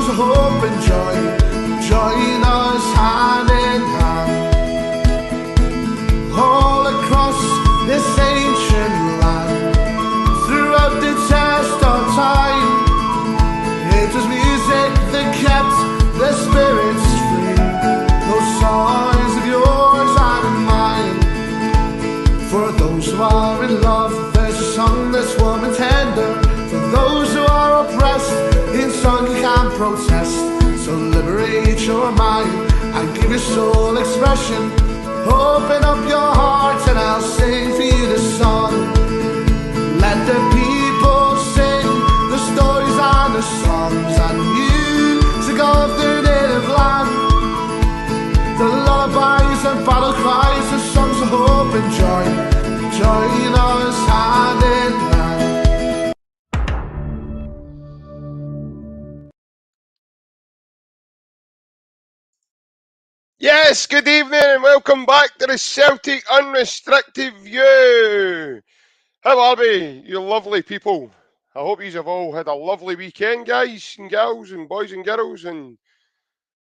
songs of hope and joy. Join us hand in hand. All across this ancient land, throughout the test of time, it was music that kept the spirits free. Those songs of yours and mine. For those who are in love, there's a song that's warm and tender. For those who are oppressed, in song you can't protest. So liberate your mind and give your soul expression. Open up your heart and I'll sing for you this song. Let the people sing the stories and the songs and music of their native land. The lullabies and battle cries, the songs of hope and joy. Join us hand in hand. Yes, good evening and welcome back to the Celtic Unrestricted View. How are we, you lovely people? I hope you have all had a lovely weekend, guys and girls and boys and girls, and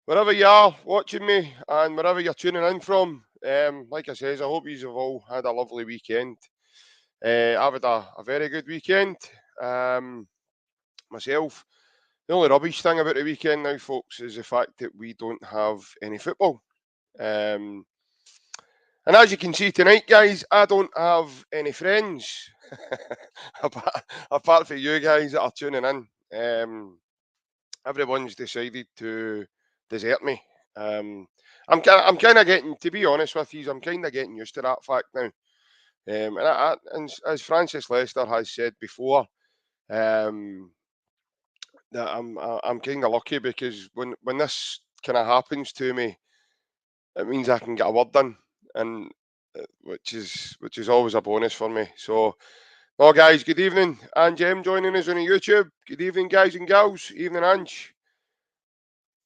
wherever you are watching me and wherever you're tuning in from. Like I says, I hope you have all had a lovely weekend. I've had a very good weekend myself. The only rubbish thing about the weekend now, folks, is the fact that we don't have any football. And as you can see tonight, guys, I don't have any friends apart from you guys that are tuning in. Everyone's decided to desert me. I'm kind of getting, to be honest with you, I'm kind of getting used to that fact now. And as Francis Lester has said before, that I'm kind of lucky because when this kind of happens to me, it means I can get a word done, and which is always a bonus for me. So, well, guys, good evening. Ange M joining us on YouTube. Good evening, guys and girls. Evening, Ange.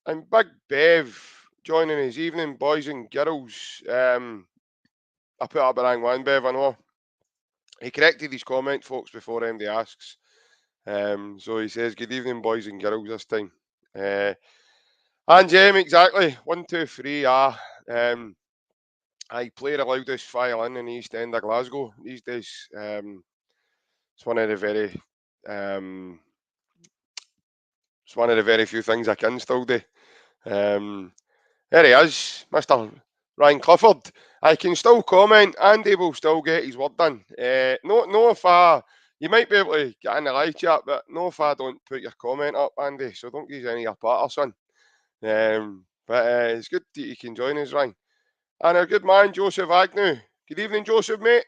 And Big Bev joining us. Evening, boys and girls. I put up the wrong one, Bev, I know. He corrected his comment, folks, before MD asks. So he says, good evening, boys and girls, this time. And Jem, exactly. 1, 2, 3, I play the loudest violin in the East End of Glasgow these days. It's one of the very few things I can still do. There he is, Mr. Ryan Clifford. I can still comment. Andy will still get his word done. No, if you might be able to get in the live chat, but no, if I don't put your comment up, Andy. So don't give any of your part or son. But it's good that you can join us, Ryan. And our good man, Joseph Agnew. Good evening, Joseph, mate.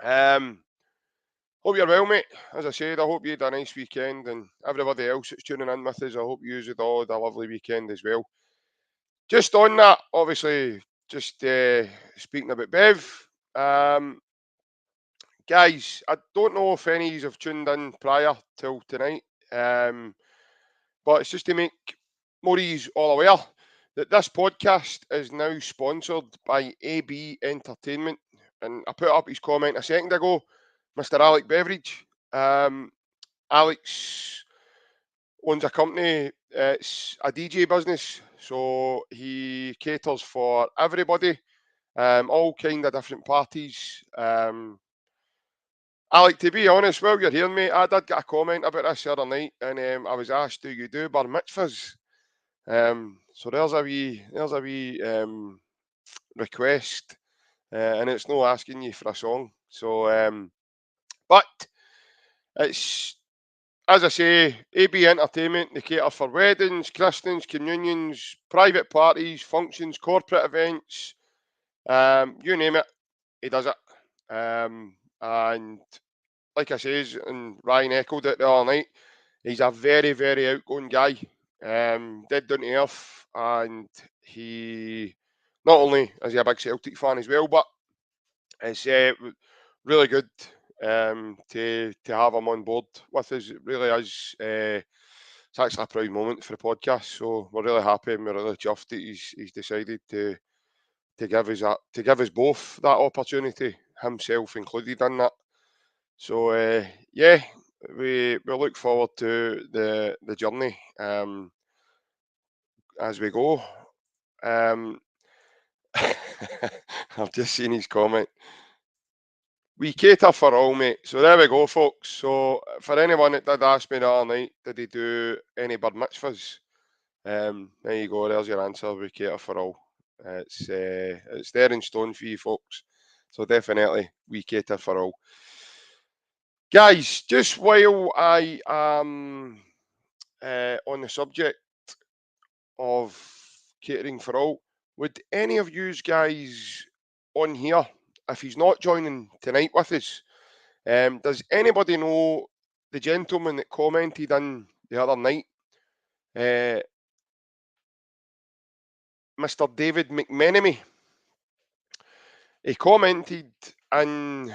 Hope you're well, mate. As I said, I hope you had a nice weekend, and everybody else that's tuning in with us, I hope you had all had a lovely weekend as well. Just on that, obviously, just speaking about Bev, guys, I don't know if any of you have tuned in prior till tonight, but it's just to make more of you all aware that this podcast is now sponsored by AB Entertainment. And I put up his comment a second ago, Mr. Alec Beveridge. Alex owns a company, it's a DJ business, so he caters for everybody, all kind of different parties. Alec, to be honest, while you're here, mate, I did get a comment about this the other night, and I was asked, do you do bar mitzvahs? So there's a wee request, and it's no asking you for a song. So, but it's, as I say, AB Entertainment, they cater for weddings, christenings, communions, private parties, functions, corporate events, you name it, he does it. And like I says, and Ryan echoed it the other night, he's a very, very outgoing guy, dead down to earth, and he not only is he a big Celtic fan as well, but it's really good to have him on board with us. It really is. It's actually a proud moment for the podcast, so we're really happy and we're really chuffed that he's decided to give us both that opportunity, himself included in that. So yeah, we look forward to the journey as we go. I've just seen his comment. We cater for all, mate. So there we go, folks. So for anyone that did ask me the other night, did he do any bird mitzvahs? There you go. There's your answer. We cater for all. It's there in stone for you, folks. So definitely, we cater for all. Guys, just while I am on the subject of catering for all, would any of you guys on here, if he's not joining tonight with us, does anybody know the gentleman that commented in the other night? Mr. David McMenemy. He commented in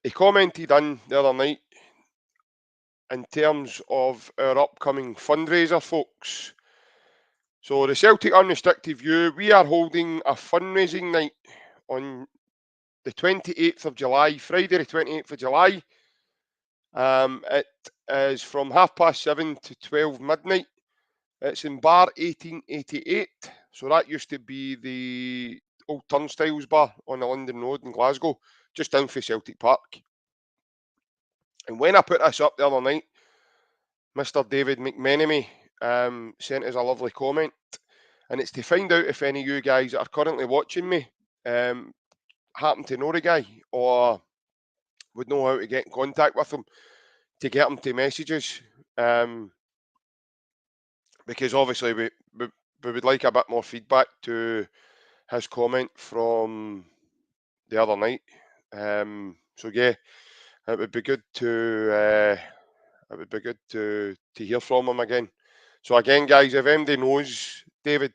the other night in terms of our upcoming fundraiser, folks. So the Celtic Unrestricted View, we are holding a fundraising night on the 28th of July, Friday the 28th of July. It is from 7:30 to 12 midnight. It's in bar 1888. So that used to be the old Turnstiles bar on the London Road in Glasgow, just down for Celtic Park. And when I put this up the other night, Mr. David McMenemy sent us a lovely comment. And it's to find out if any of you guys that are currently watching me happen to know the guy or would know how to get in contact with him to get him to messages. Because obviously we would like a bit more feedback to his comment from the other night. So yeah, it would be good to hear from him again. So again, guys, if anybody knows David,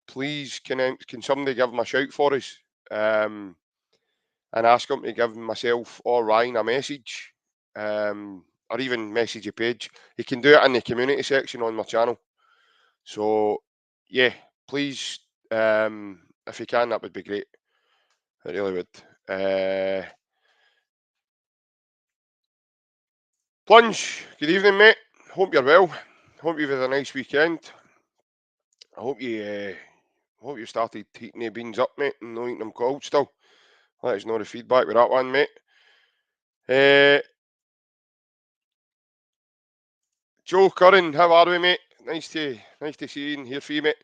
please can somebody give him a shout for us and ask him to give myself or Ryan a message, or even message a page. He can do it in the community section on my channel. So yeah, please, if you can, that would be great. It really would. Plunge, good evening, mate. Hope you're well. Hope you've had a nice weekend. I hope you started heating the beans up, mate, and not eating them cold still. Let us know the feedback with that one, mate. Joe Curran, how are we, mate? Nice to see you and hear from you, mate.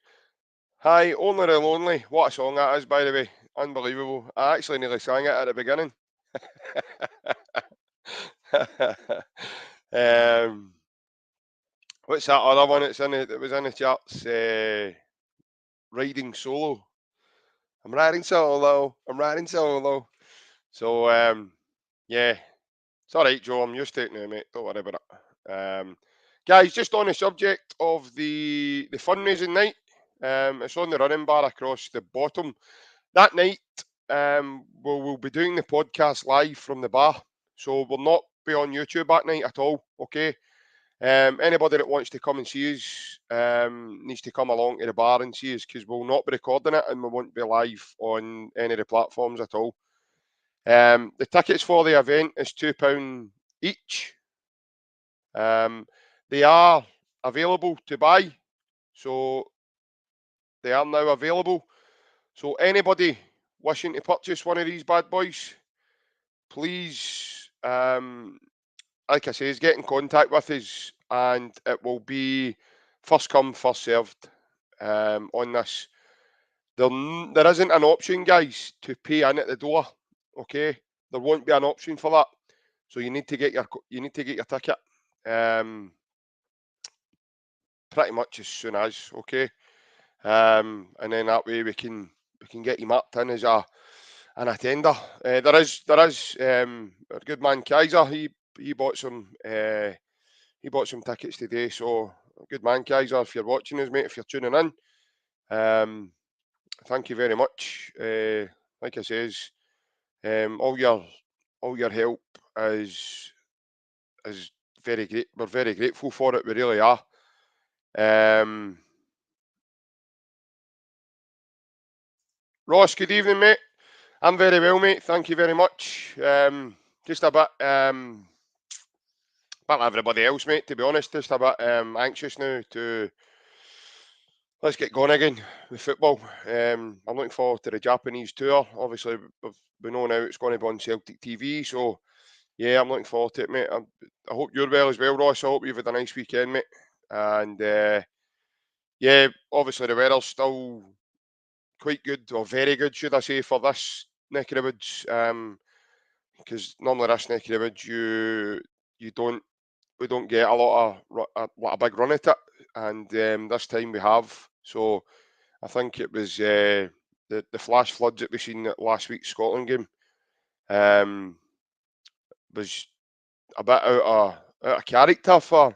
Hi, Only the Lonely. What a song that is, by the way. Unbelievable. I actually nearly sang it at the beginning. What's that other one that was in the charts? Riding Solo. I'm riding solo. So yeah. It's alright, Joe. I'm used to it now, mate. Don't worry about it. Guys, just on the subject of the fundraising night, it's on the running bar across the bottom. That night, we'll be doing the podcast live from the bar. So we'll not be on YouTube that night at all, okay? Anybody that wants to come and see us needs to come along to the bar and see us because we'll not be recording it and we won't be live on any of the platforms at all. The tickets for the event is £2 each. They are available to buy, so they are now available. So anybody wishing to purchase one of these bad boys, please, like I say, get in contact with us, and it will be first come, first served on this. There isn't an option, guys, to pay in at the door. Okay, there won't be an option for that. So you need to get your ticket. Pretty much as soon as, okay, and then that way we can get you marked in as an attender. There is our good man Kaiser. He bought some tickets today. So good man Kaiser, if you're watching us, mate, if you're tuning in, thank you very much. Like I says, all your help is very great. We're very grateful for it. We really are. Ross, good evening, mate. I'm very well, mate. Thank you very much. Just a bit, like everybody else, mate. To be honest, just a bit anxious now to let's get going again with football. I'm looking forward to the Japanese tour. Obviously, we know now it's going to be on Celtic TV, so yeah, I'm looking forward to it, mate. I hope you're well as well, Ross. I hope you've had a nice weekend, mate. And yeah, obviously the weather's still quite good, or very good, should I say, for this neck of the woods. Because normally this neck of the woods, you don't we don't get a lot of big run at it, and this time we have. So I think it was the flash floods that we seen at last week's Scotland game was a bit out of character for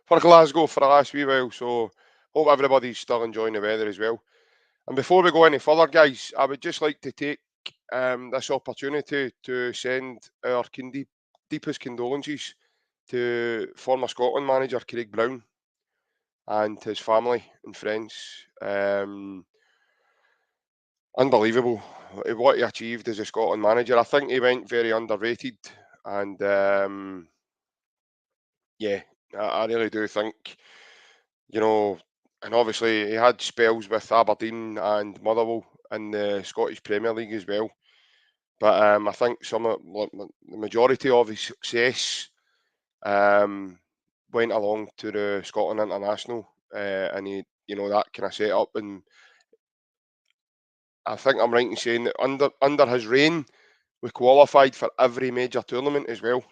Glasgow for the last wee while. So hope everybody's still enjoying the weather as well. And before we go any further, guys, I would just like to take this opportunity to send our deepest condolences to former Scotland manager Craig Brown and his family and friends. Unbelievable what he achieved as a Scotland manager. I think he went very underrated, and yeah, I really do think, you know, and obviously he had spells with Aberdeen and Motherwell in the Scottish Premier League as well. But I think the majority of his success um, went along to the Scotland International, and that kind of set up. And I think I'm right in saying that under his reign, we qualified for every major tournament as well.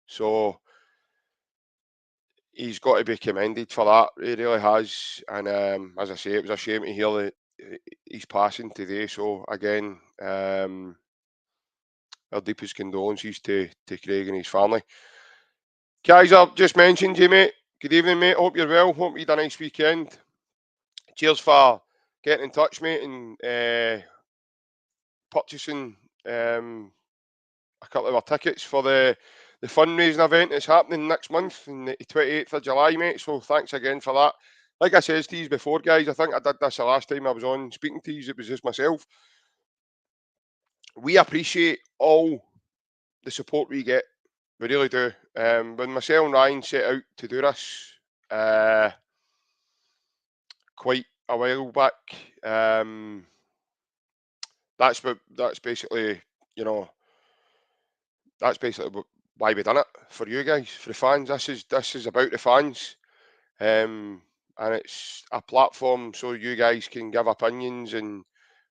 So he's got to be commended for that. He really has. And as I say, it was a shame to hear that he's passing today. So again, our deepest condolences to Craig and his family. Guys, I've just mentioned you, mate. Good evening, mate. Hope you're well. Hope you had a nice weekend. Cheers for getting in touch, mate, and purchasing a couple of our tickets for the fundraising event that's happening next month on the 28th of July, mate. So thanks again for that. Like I said to you before, guys, I think I did this the last time I was on speaking to you. It was just myself. We appreciate all the support we get. We really do. When myself and Ryan set out to do this quite a while back, that's basically, you know, that's basically why we done it, for you guys, for the fans. This is about the fans, and it's a platform so you guys can give opinions and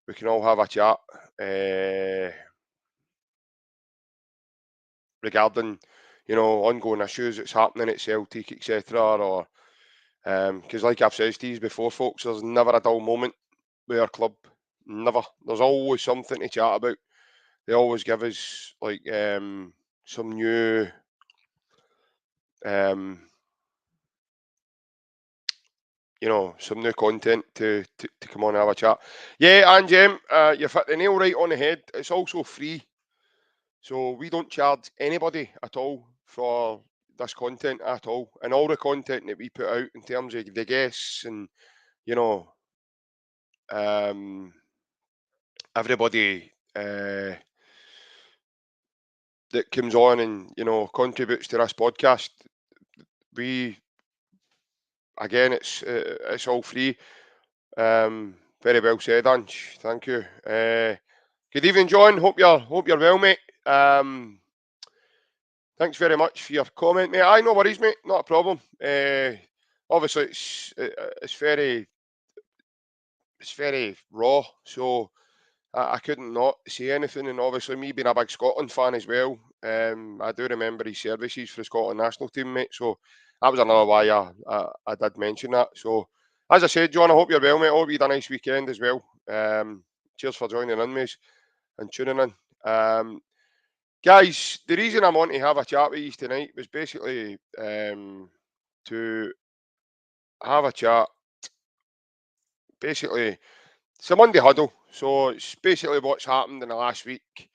we can all have a chat regarding, ongoing issues that's happening at Celtic, etc. Or because, like I've said to you before, folks, there's never a dull moment with our club. Never. There's always something to chat about. They always give us like some new um, some new content to come on and have a chat. Yeah, and you've hit the nail right on the head. It's also free, so we don't charge anybody at all for this content at all, and all the content that we put out in terms of the guests and you know um, everybody that comes on and contributes to this podcast. We again, it's all free. Very well said, Ange. Thank you. Good evening, John. Hope you're well, mate. Thanks very much for your comment, mate. I no worries, mate. Not a problem. Obviously, it's very raw, so I couldn't not say anything. And obviously, me being a big Scotland fan as well, I do remember his services for the Scotland national team, mate. So that was another why I did mention that. So as I said, John, I hope you're well, mate. I hope you had a nice weekend as well. Cheers for joining in, mate, and tuning in. Guys, the reason I'm on to have a chat with you tonight was basically to have a chat. Basically, it's a Monday huddle, so it's basically what's happened in the last week,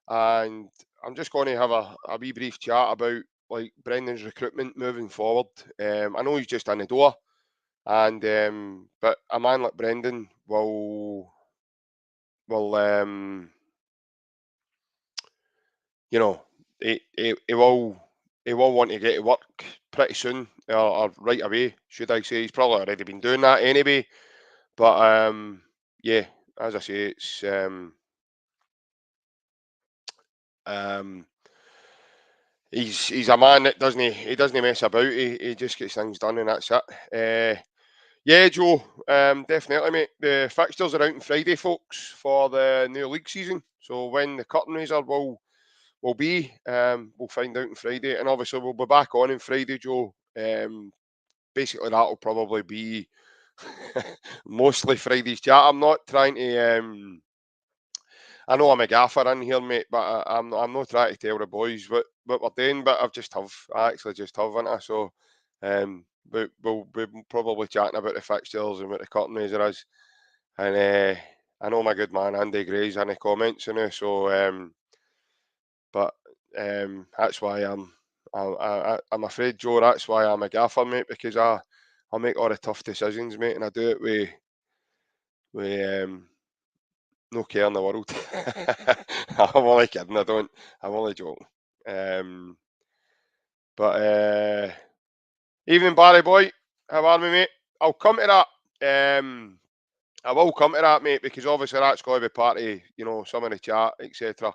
and I'm just going to have a wee brief chat about like Brendan's recruitment moving forward. I know he's just in the door, and but a man like Brendan will you know, he will want to get to work pretty soon, or right away, should I say. He's probably already been doing that anyway. But yeah, as I say, it's um, he's a man that doesn't mess about. He just gets things done, and that's it. Yeah, Joe, definitely, mate. The fixtures are out on Friday, folks, for the new league season. So when the curtain raiser will be, we'll find out on Friday, and obviously we'll be back on Friday, Joe. Basically, that'll probably be mostly Friday's chat. I'm not trying to. I know I'm a gaffer in here, mate, but I'm not trying to tell the boys what we're doing. But I actually just have, haven't I? So, we'll be probably chatting about the fixtures and what the curtain raiser is. And I know my good man Andy Gray's in the comments, you know. So, but that's why I'm afraid, Joe. That's why I'm a gaffer, mate, because I make all the tough decisions, mate, and I do it with no care in the world. I'm only kidding. I don't. I'm only joking. Um, but evening, Barry boy. How are we, mate? I'll come to that. I will come to that, mate, because obviously that's got to be part of, some of the chat, etc.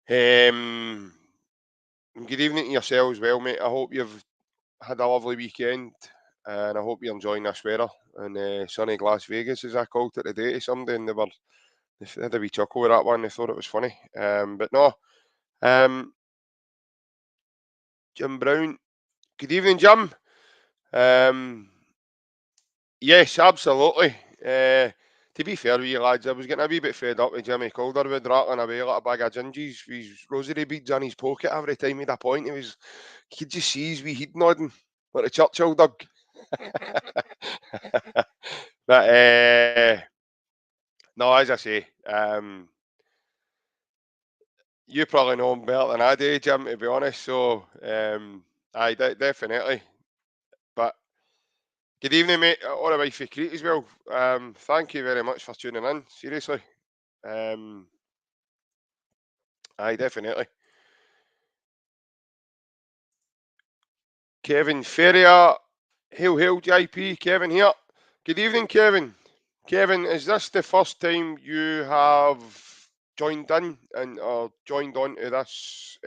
Good evening to yourselves, well, mate. I hope you've had a lovely weekend, and I hope you're enjoying this weather in sunny Las Vegas, as I called it today to somebody, and they had a wee chuckle with that one. They thought it was funny. But no, Jim Brown. Good evening, Jim. Yes, absolutely. To be fair with you lads, I was getting a wee bit fed up with Jimmy Calderwood rattling away like a bag of gingies with his rosary beads in his pocket every time he had a point. You could just see his wee head nodding like a Churchill dog. But no, as I say, you probably know him better than I do, Jim, to be honest. So, definitely. But good evening, mate. All the way for Crete as well. Thank you very much for tuning in. Seriously. Definitely. Kevin Ferrier. Hail, JP. Kevin here. Good evening, Kevin. Kevin, is this the first time you have joined in and joined on to this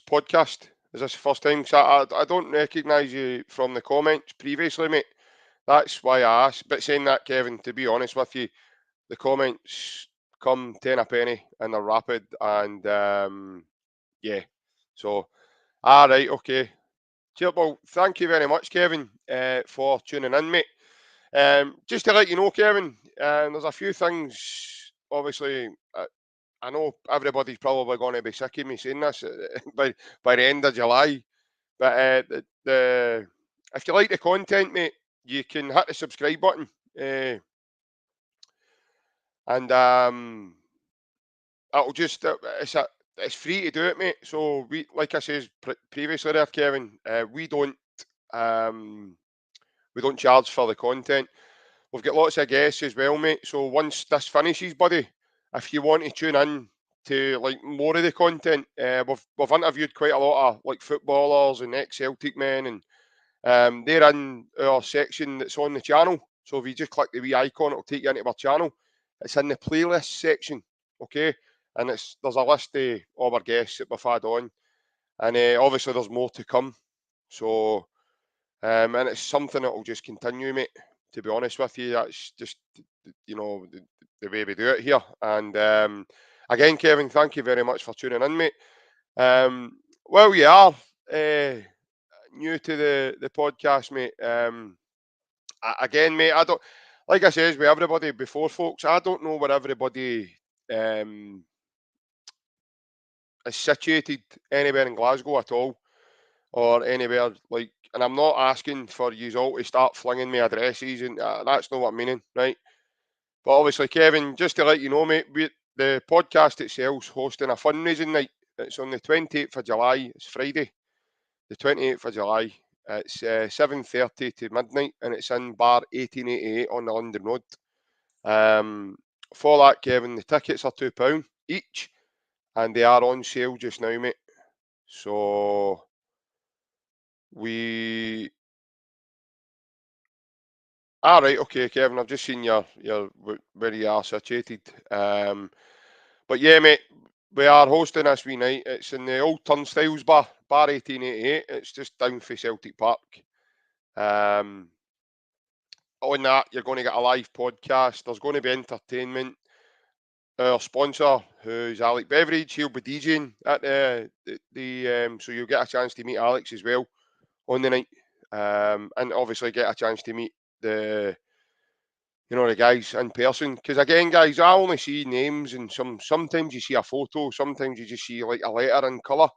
podcast? Is this the first time? 'Cause I don't recognise you from the comments previously, mate. That's why I asked. But saying that, Kevin, to be honest with you, the comments come 10 a penny and they're rapid, and yeah. So, right, okay. Cheers, well, thank you very much, Kevin, for tuning in, mate. Just to let you know, Kevin, there's a few things. Obviously, I know everybody's probably going to be sick of me saying this by the end of July. But if you like the content, mate, you can hit the subscribe button, and it'll just it's free to do it, mate. So like I said previously there, Kevin, we don't charge for the content. We've got lots of guests as well, mate. So once this finishes, buddy, if you want to tune in to like more of the content, we've interviewed quite a lot of like footballers and ex-Celtic men, and they're in our section that's on the channel. So if you just click the wee icon, it'll take you into our channel. It's in the playlist section, okay? And there's a list of all our guests that we've had on, and obviously there's more to come. So, and it's something that will just continue, mate. To be honest with you, that's just the way we do it here. And again, Kevin, thank you very much for tuning in, mate. Well, you are new to the podcast, mate. Again, mate, I don't, like I says with everybody before, folks, I don't know where everybody is situated anywhere in Glasgow at all, or anywhere like, and I'm not asking for you all to start flinging me addresses, and that's not what I'm meaning, right? But obviously, Kevin, just to let you know, mate, the podcast itself's hosting a fundraising night. It's on the 28th of July. It's Friday, the 28th of July. It's 7:30 to midnight, and it's in bar 1888 on the London Road. for that, Kevin, the tickets are £2 each, and they are on sale just now, mate. So we. Right, okay, Kevin. I've just seen your where you are situated. But yeah, mate, we are hosting this wee night. It's in the old Turnstiles Bar, Bar 1888. It's just down for Celtic Park. On that, you're going to get a live podcast. There's going to be entertainment. Our sponsor, who's Alec Beveridge, he'll be DJing at so you'll get a chance to meet Alex as well on the night, and obviously get a chance to meet the the guys in person. Because again, guys, I only see names, and sometimes you see a photo, sometimes you just see like a letter in colour.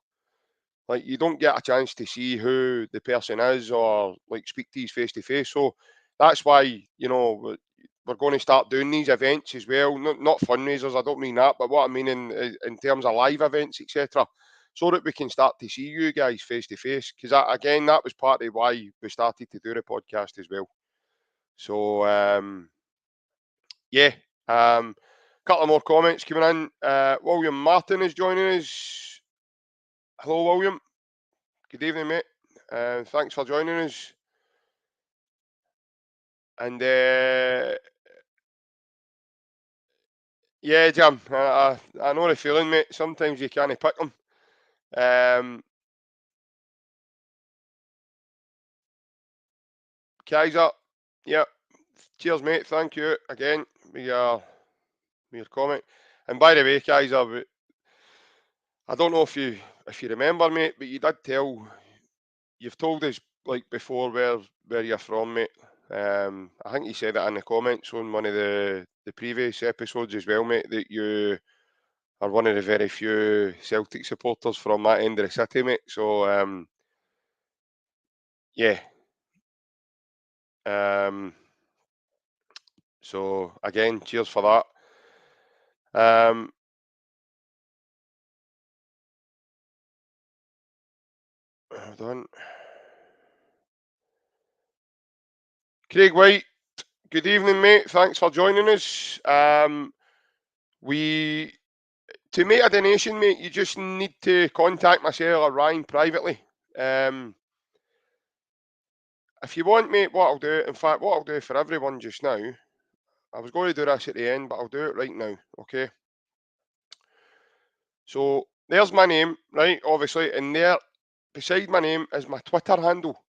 Like you don't get a chance to see who the person is or like speak to his face to face. So that's why we're going to start doing these events as well. Not fundraisers, I don't mean that, but what I mean in terms of live events, etc. So that we can start to see you guys face to face. Because again, that was partly why we started to do the podcast as well. So yeah, couple of more comments coming in. William Martin is joining us. Hello, William. Good evening, mate. Thanks for joining us. And yeah, Jam, I know the feeling, mate. Sometimes you can't pick them. Kaiser, yeah. Cheers, mate. Thank you again for your comment. And by the way, Kaiser, I don't know if you remember, mate, but you've told us like before where you're from, mate. I think you said it in the comments on one of the previous episodes as well, mate, that you are one of the very few Celtic supporters from that end of the city, mate. So yeah. So again, cheers for that. Hold on. Craig White, good evening, mate. Thanks for joining us. We to make a donation, mate, you just need to contact myself or Ryan privately. If you want, mate, what I'll do, in fact, what I'll do for everyone just now, I was going to do this at the end, but I'll do it right now, okay? So there's my name, right, obviously, and there, beside my name, is my Twitter handle.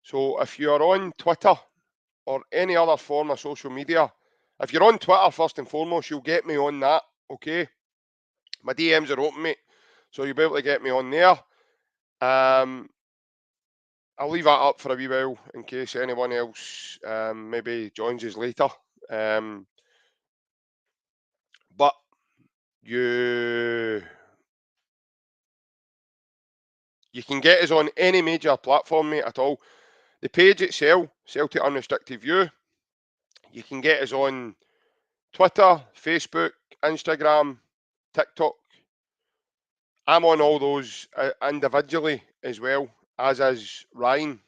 So if you're on Twitter or any other form of social media, if you're on Twitter, first and foremost, you'll get me on that, okay? My DMs are open, mate, so you'll be able to get me on there. I'll leave that up for a wee while in case anyone else maybe joins us later. But you can get us on any major platform, mate, at all. The page itself, Celtic Unrestricted View, you can get us on Twitter, Facebook, Instagram, TikTok. I'm on all those individually as well, as is Ryan.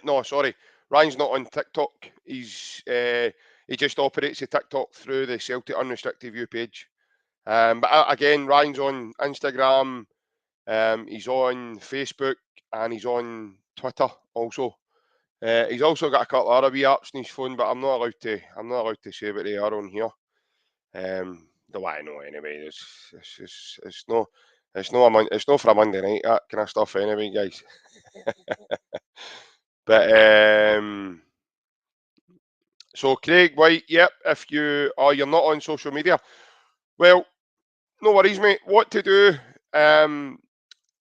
No, sorry, Ryan's not on TikTok. He just operates the TikTok through the Celtic Unrestricted View page. But again, Ryan's on Instagram, he's on Facebook, and he's on Twitter also. He's also got a couple of other wee apps on his phone, but I'm not allowed to. I'm not allowed to say what they are on here. The way I know anyway. It's no. It's no for a Monday night, that kind of stuff anyway, guys. But so Craig White, yep. If you're not on social media, well, no worries, mate. What to do?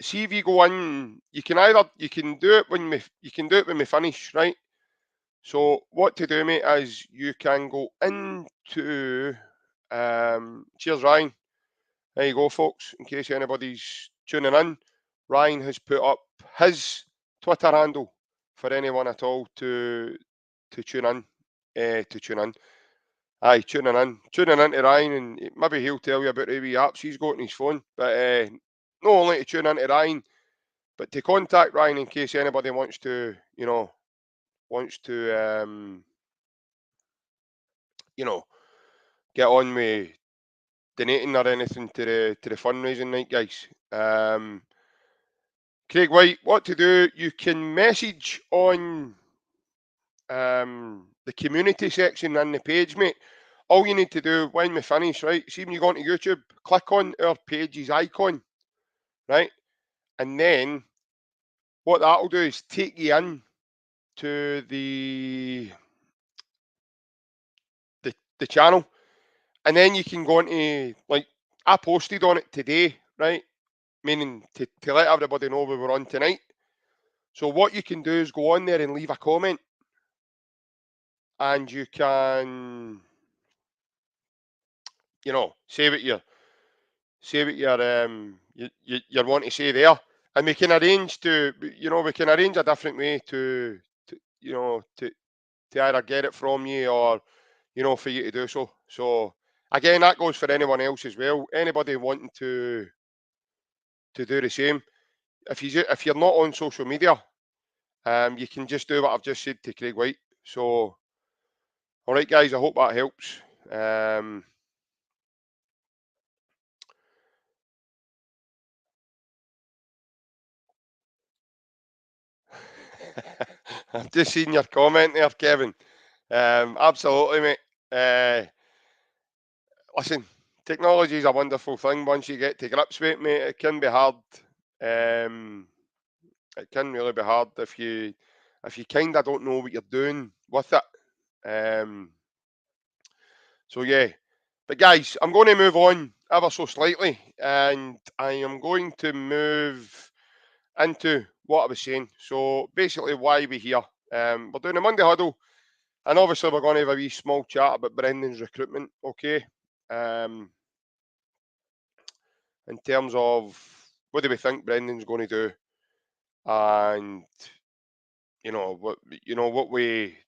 See if you go in. You can do it when we finish, right? So what to do, mate, is you can go into cheers, Ryan. There you go, folks. In case anybody's tuning in, Ryan has put up his Twitter handle for anyone at all to tune in. To tune in. Aye, tuning in to Ryan, and maybe he'll tell you about the wee apps he's got on his phone. But not only to tune in to Ryan, but to contact Ryan in case anybody wants to, wants to, you know, get on with donating or anything to the fundraising night, guys. Craig White, what to do? You can message on the community section in the page, mate. All you need to do when we finish, right? See when you go onto YouTube, click on our page's icon, right? And then what that'll do is take you in to the channel, and then you can go into, like, I posted on it today, right? Meaning to let everybody know we were on tonight. So what you can do is go on there and leave a comment, and you can, you know, say what you're you want to say there, and we can arrange to, we can arrange a different way to you know to either get it from you, or for you to do so. So again, that goes for anyone else as well. Anybody wanting to do the same. If you're not on social media, you can just do what I've just said to Craig White. So, all right, guys, I hope that helps. I've just seen your comment there, Kevin. Absolutely, mate. Listen, technology is a wonderful thing once you get to grips with it, mate. It can be hard. It can really be hard if you kind of don't know what you're doing with it. So yeah, but guys, I'm going to move on ever so slightly, and I am going to move into what I was saying. So basically, why we're here. We're doing a Monday huddle, and obviously we're going to have a wee small chat about Brendan's recruitment. Okay, in terms of what do we think Brendan's going to do, and um, what way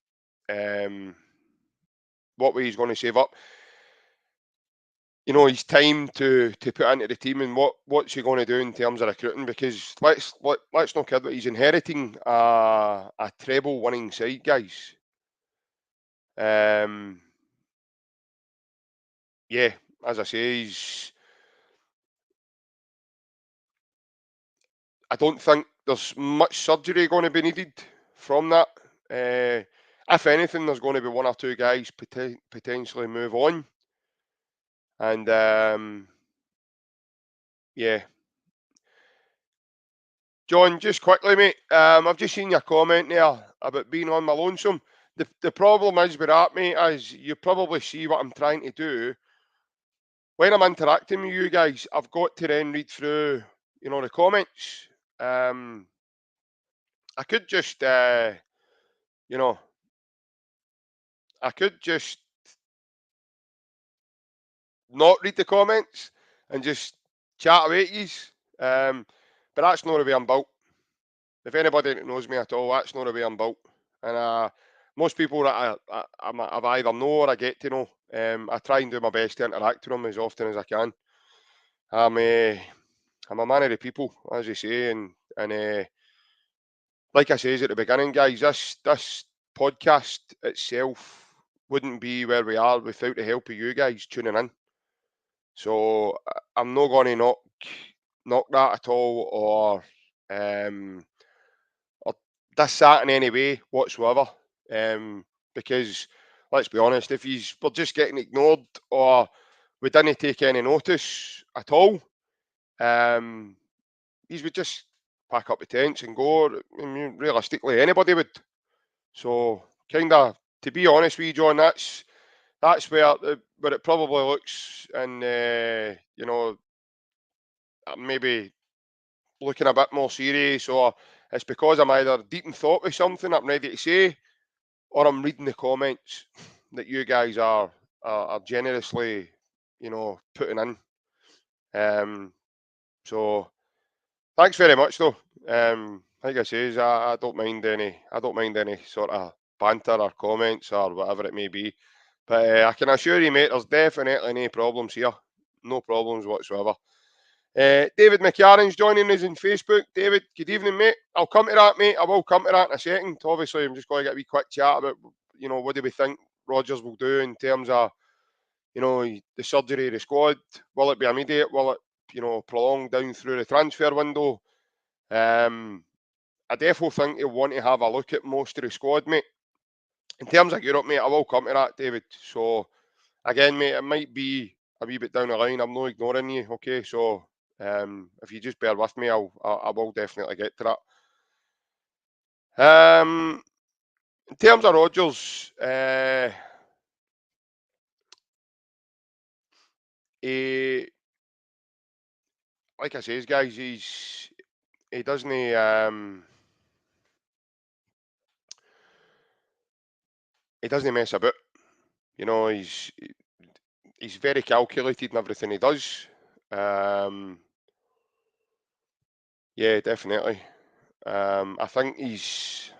he's going to save up. His time to put into the team, and what's he going to do in terms of recruiting, because let's not kid that he's inheriting a treble winning side, guys. Yeah, as I say, I don't think there's much surgery going to be needed from that. If anything, there's going to be one or two guys potentially move on, and yeah. John, just quickly, mate. I've just seen your comment there about being on my lonesome. The problem is with that, mate, is you probably see what I'm trying to do. When I'm interacting with you guys, I've got to then read through, the comments. I could just, I could just not read the comments and just chat away at yous. But that's not the way I'm built. If anybody that knows me at all, that's not the way I'm built. And most people that I've either know or I get to know, I try and do my best to interact with them as often as I can. I'm a man of the people, as you say, and like I says at the beginning, guys, this podcast itself wouldn't be where we are without the help of you guys tuning in. So I'm not going to knock that at all, or diss that in any way whatsoever. Because let's be honest, if we're just getting ignored, or we didn't take any notice at all, he's would just pack up the tents and go. I mean, realistically, anybody would. So, kind of, to be honest with you, John, that's where it probably looks, and maybe looking a bit more serious, or it's because I'm either deep in thought with something I'm ready to say, or I'm reading the comments that you guys are generously, putting in. So thanks very much, though. Like I says, I don't mind any sort of banter or comments or whatever it may be. But I can assure you, mate, there's definitely no problems here. No problems whatsoever. David McCarran's joining us in Facebook. David, good evening, mate. I'll come to that, mate. I will come to that in a second. Obviously, I'm just going to get a wee quick chat about, what do we think Rodgers will do in terms of you know, the surgery of the squad, will it be immediate? Will it, you know, prolong down through the transfer window? I definitely think he'll want to have a look at most of the squad, mate. In terms of Europe, mate, I will come to that, David. So, again, mate, it might be a wee bit down the line. I'm not ignoring you, okay? So, if you just bear with me, I will definitely get to that. In terms of Rodgers, he, like I says, guys, he doesn't he doesn't mess about. You know, he's very calculated in everything he does. Yeah, definitely. I think he's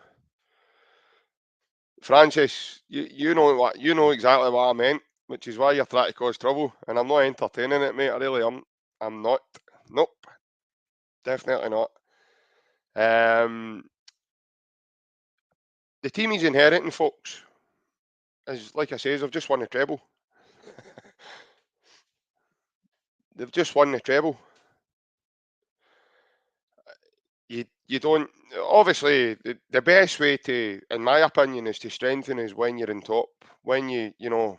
Francis. You know what you know exactly what I meant, which is why you're trying to cause trouble, and I'm not entertaining it, mate. I really am. I'm not. Nope, definitely not. Um, the team he's inheriting, folks, is like I says, they've just won the treble. They've just won the treble. You don't obviously the best way to, in my opinion, is to strengthen is when you're in top, when you know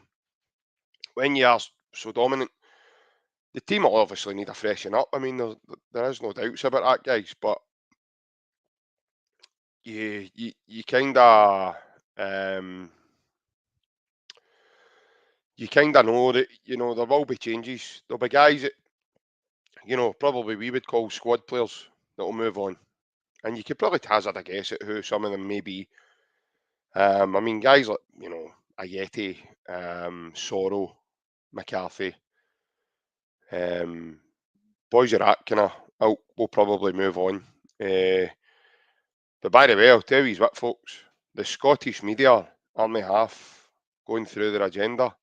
when you are so dominant. The team will obviously need a freshen up. I mean, there is no doubts about that, guys. But you kind of you kind of know that you know there will be changes. There'll be guys that you know probably we would call squad players that will move on, and you could probably hazard a guess at who some of them may be. I mean, guys like you know Ayeti, Sorrow, McCarthy, boys of that kind of will probably move on. But by the way, I'll tell you what, folks, the Scottish media aren't half going through their agenda.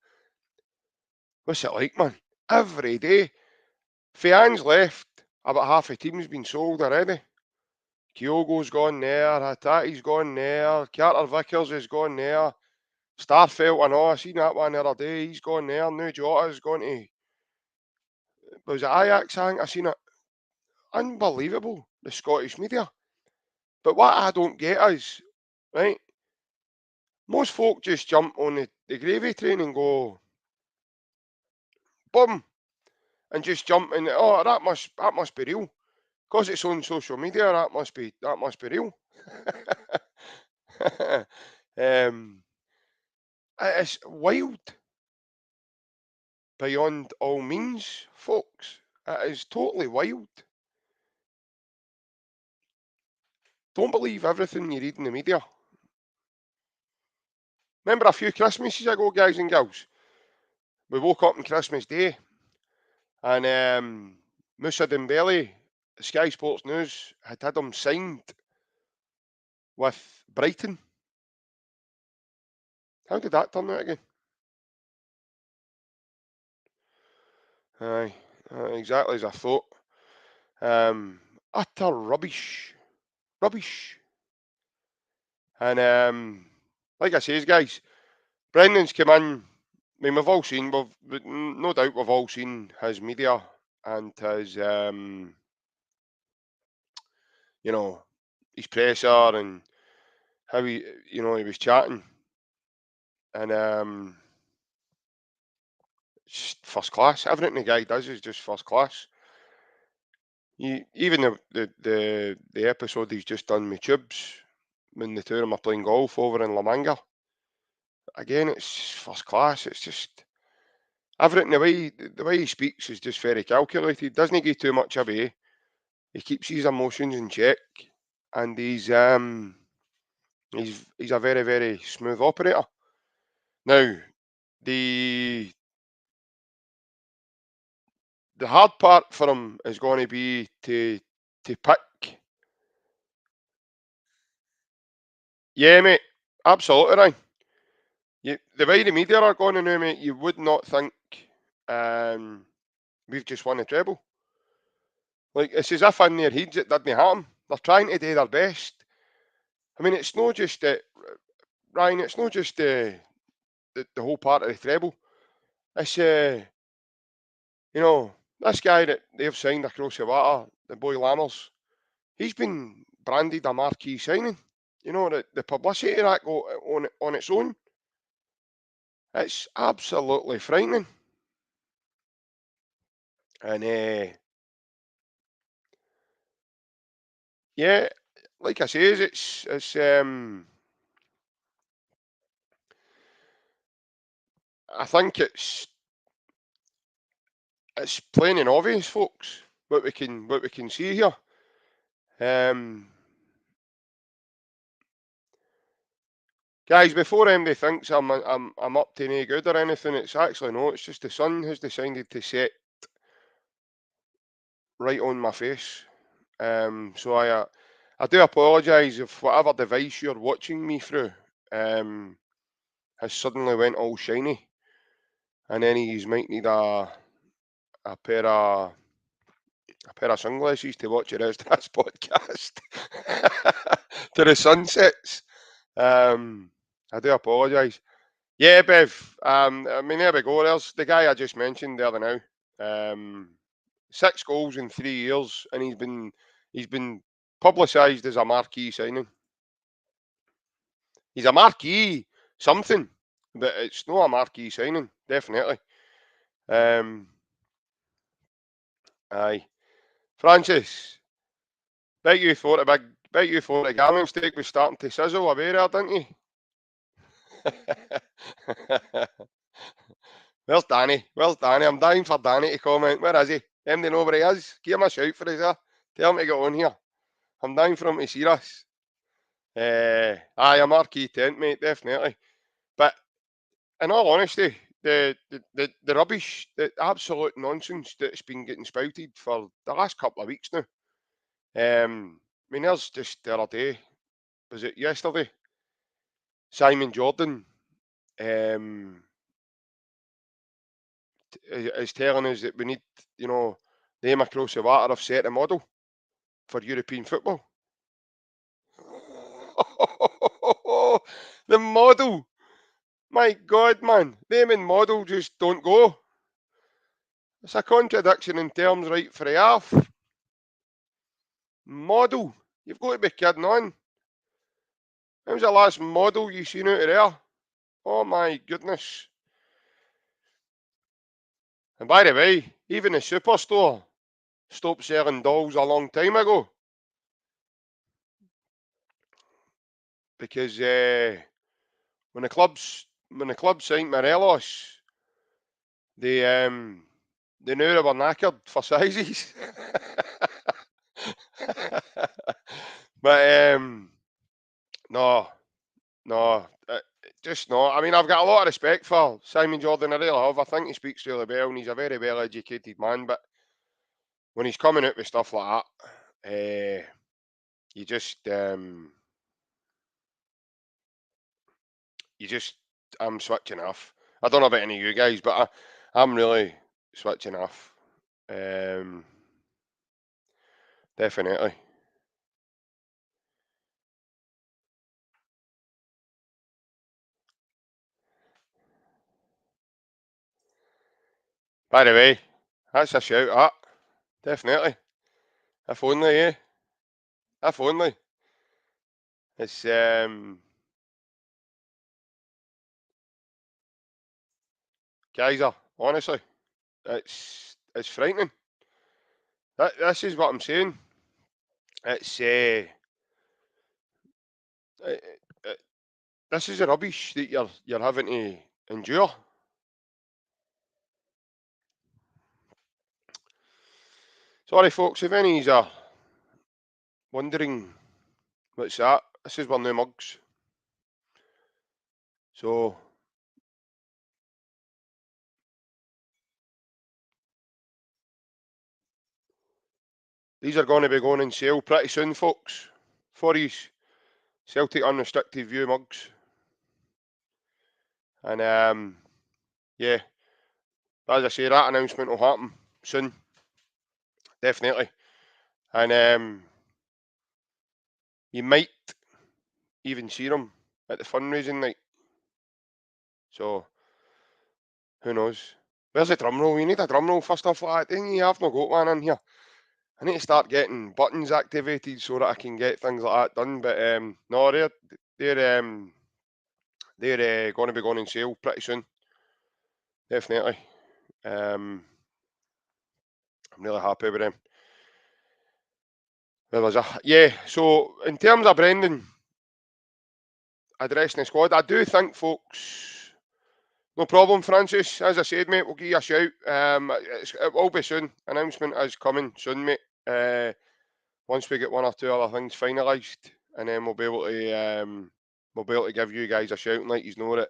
What's it like, man? Every day. Fian's left, about half the team's been sold already. Kyogo's gone there, Hatati's gone there, Carter Vickers has gone there, Starfelt, I know, I seen that one the other day, he's gone there, New Jota's gone to, was it Ajax, I think I seen it. Unbelievable, the Scottish media. But what I don't get is, right, most folk just jump on the gravy train and go, boom, and just jump in. Oh, that must be real, because it's on social media. That must be real. It's wild beyond all means, folks. It is totally wild. Don't believe everything you read in the media. Remember a few Christmases ago, guys and girls, we woke up on Christmas Day and Moussa Dembele, Sky Sports News, had him signed with Brighton. How did that turn out again? Aye, exactly as I thought. Utter rubbish. Rubbish. And like I says, guys, Brendan's come in. I mean, we've all seen, no doubt we've all seen his media and his, you know, his presser and how he was chatting. And first class. Everything the guy does is just first class. Even the episode he's just done with Tubes when the two of them are playing golf over in La Manga. Again, it's first class. It's just everything the way he speaks is just very calculated. Doesn't give too much away. He keeps his emotions in check, and he's a very very smooth operator. Now the the hard part for him is going to be to pick. Yeah, mate, absolutely right. The way the media are going now, mate, you would not think um, we've just won a treble. Like, it's as if in their heads it didn't happen. They're trying to do their best. I mean, it's not just Ryan. It's not just the whole part of the treble. It's this guy that they've signed across the water, the boy Lammers, he's been branded a marquee signing. The publicity that got on its own, it's absolutely frightening. And yeah, like I says, it's I think it's plain and obvious, folks, what we can see here. Guys, before anybody thinks I'm up to no good or anything, it's actually no. It's just the sun has decided to set right on my face. So I do apologise if whatever device you're watching me through has suddenly went all shiny, and then you might need a pair of sunglasses to watch the rest of this podcast to the sunsets. I do apologise. Yeah, Bev. I mean, there we go. There's the guy I just mentioned there now. 6 goals in 3 years, and he's been publicised as a marquee signing. He's a marquee something, but it's not a marquee signing, definitely. Aye, Francis. Bet you thought a gambling stake was starting to sizzle away there, didn't you? Where's Danny? Where's Danny? I'm dying for Danny to comment. Where is he? Them to know where he is. Give him a shout for us, Tell him to get on here. I'm dying for him to see us. Aye, a marquee tent, mate, definitely. But in all honesty, the rubbish, the absolute nonsense that's been getting spouted for the last couple of weeks now. I mean, there's just the other day, was it yesterday? Simon Jordan is telling us that we need, them across the water have set a model for European football. The model! My God, man, them and model just don't go. It's a contradiction in terms right for the half. Model? You've got to be kidding on. When was the last model you seen out of there? Oh my goodness. And by the way, even the superstore stopped selling dolls a long time ago. Because when the club signed Morelos, they knew they were knackered for sizes. But no, just not. I mean, I've got a lot of respect for Simon Jordan. I really have. I think he speaks really well, and he's a very well-educated man. But when he's coming out with stuff like that, you just I'm switching off. I don't know about any of you guys, but I'm really switching off. Definitely. By the way, that's a shout out. Definitely. If only, eh? If only. It's Kaiser, honestly. It's frightening. This is what I'm saying. It's this is the rubbish that you're having to endure. Sorry, folks, if any are wondering what's that, this is our new mugs. So these are going to be going on sale pretty soon, folks. For these Celtic Unrestricted View mugs. And yeah, as I say, that announcement will happen soon. Definitely. And you might even see them at the fundraising night. So who knows? Where's the drum roll? You need a drum roll for stuff like that, don't you? I've not got one in here. I need to start getting buttons activated so that I can get things like that done. But no, they're going to be going on sale pretty soon. Definitely. I'm really happy with them. Yeah. So in terms of Brendan addressing the squad, I do think, folks. No problem, Francis. As I said, mate, we'll give you a shout. It will be soon. Announcement is coming soon, mate. Once we get one or two other things finalised, and then we'll be able to give you guys a shout and let you know that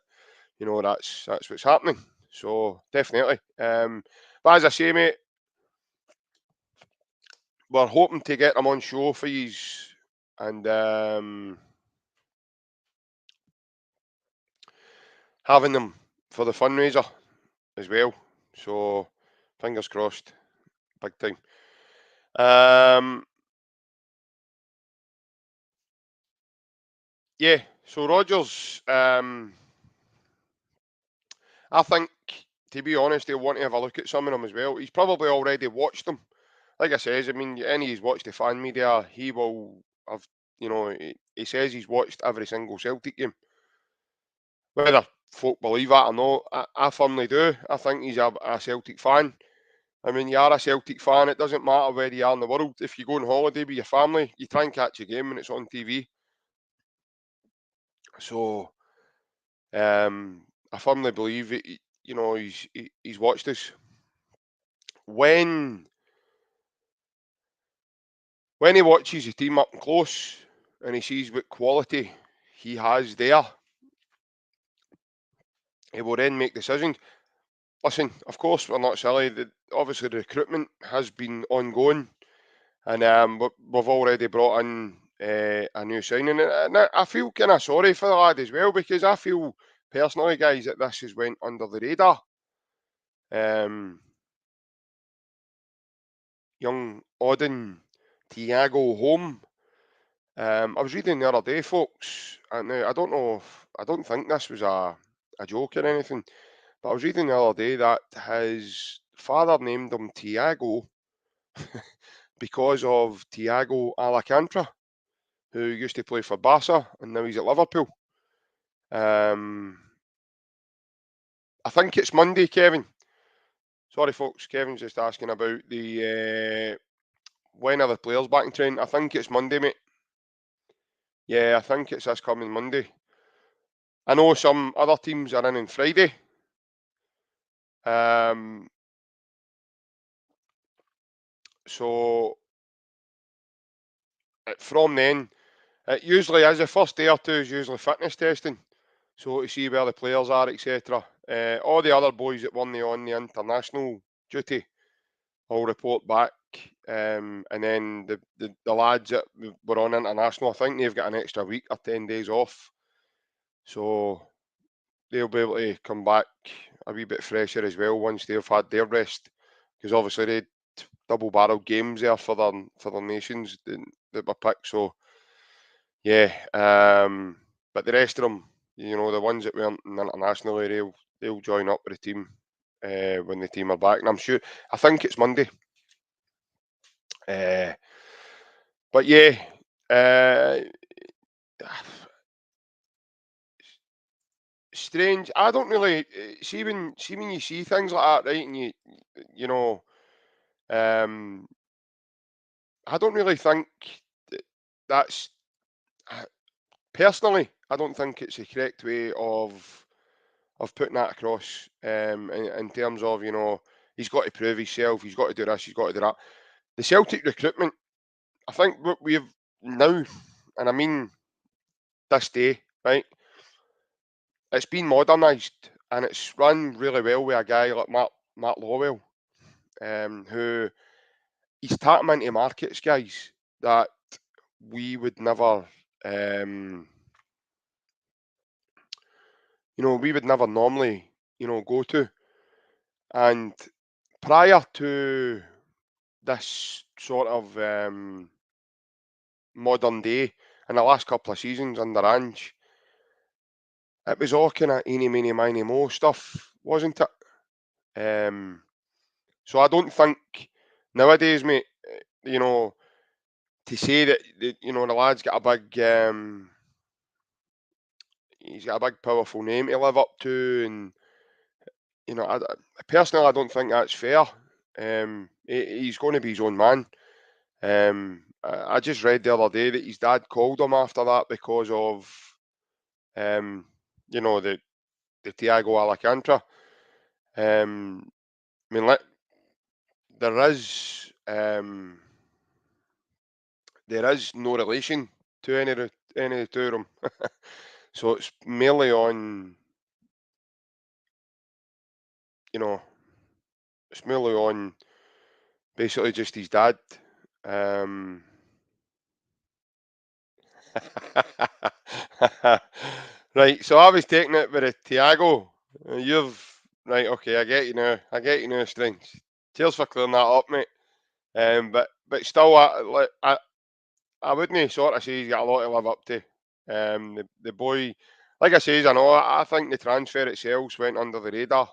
that's what's happening. So definitely. But as I say, mate, we're hoping to get them on show for you, and having them for the fundraiser as well. So fingers crossed, big time. Yeah. So Rodgers, I think, to be honest, he'll want to have a look at some of them as well. He's probably already watched them. Like I says, I mean, any he's watched the fan media, he will have, he says he's watched every single Celtic game. Whether folk believe that or not, I firmly do. I think he's a Celtic fan. I mean, you are a Celtic fan, it doesn't matter where you are in the world. If you go on holiday with your family, you try and catch a game when it's on TV. So, I firmly believe it, he's watched us. When he watches his team up close and he sees what quality he has there, he will then make decisions. Listen, of course, we're not silly. Obviously, the recruitment has been ongoing, and we've already brought in a new signing. And I feel kind of sorry for the lad as well, because I feel personally, guys, that this has went under the radar. Young Auden Thiago Home. I was reading the other day, folks, and I don't think this was a joke or anything, but I was reading the other day that his father named him Thiago because of Thiago Alcantara, who used to play for Barca and now he's at Liverpool. I think it's Monday, Kevin. Sorry, folks. Kevin's just asking about the when are the players back in training. I think it's Monday, mate. Yeah, I think it's this coming Monday. I know some other teams are in on Friday. So from then, it usually is the first day or two is usually fitness testing. So to see where the players are, etc. All the other boys that weren't on the international duty will report back. And then the lads that were on international, I think they've got an extra week or 10 days off. So they'll be able to come back a wee bit fresher as well once they've had their rest. Because obviously they had double-barreled games there for their nations that were picked. So yeah, but the rest of them, the ones that weren't internationally, they'll join up with the team when the team are back. And I think it's Monday. But yeah, strange. I don't really see when you see things like that, right? And I don't really think that's personally. I don't think it's the correct way of putting that across. In terms of he's got to prove himself. He's got to do this. He's got to do that. The Celtic recruitment. I think what we've now, and I mean this day, right? It's been modernised and it's run really well with a guy like Matt Lawwell, who he's tapping into markets, guys, that we would never, we would never normally, go to. And prior to this sort of modern day, in the last couple of seasons under Ange, it was all kind of eeny, meeny, miny, mo stuff, wasn't it? So I don't think nowadays, mate, you know, to say that the lad's got a big he's got a big powerful name to live up to, and personally I don't think that's fair. He's going to be his own man. I just read the other day that his dad called him after that because of um, the Thiago Alcantara. I mean, there is there is no relation to any of the two of them, so it's merely on you know it's merely on basically just his dad. Um, right, so I was taking it with a Tiago. You've right, okay, I get you now. I get you now, Strings. Cheers for clearing that up, mate. But still, I wouldn't sort of say he's got a lot to live up to. The boy, like I says, I know. I think the transfer itself went under the radar,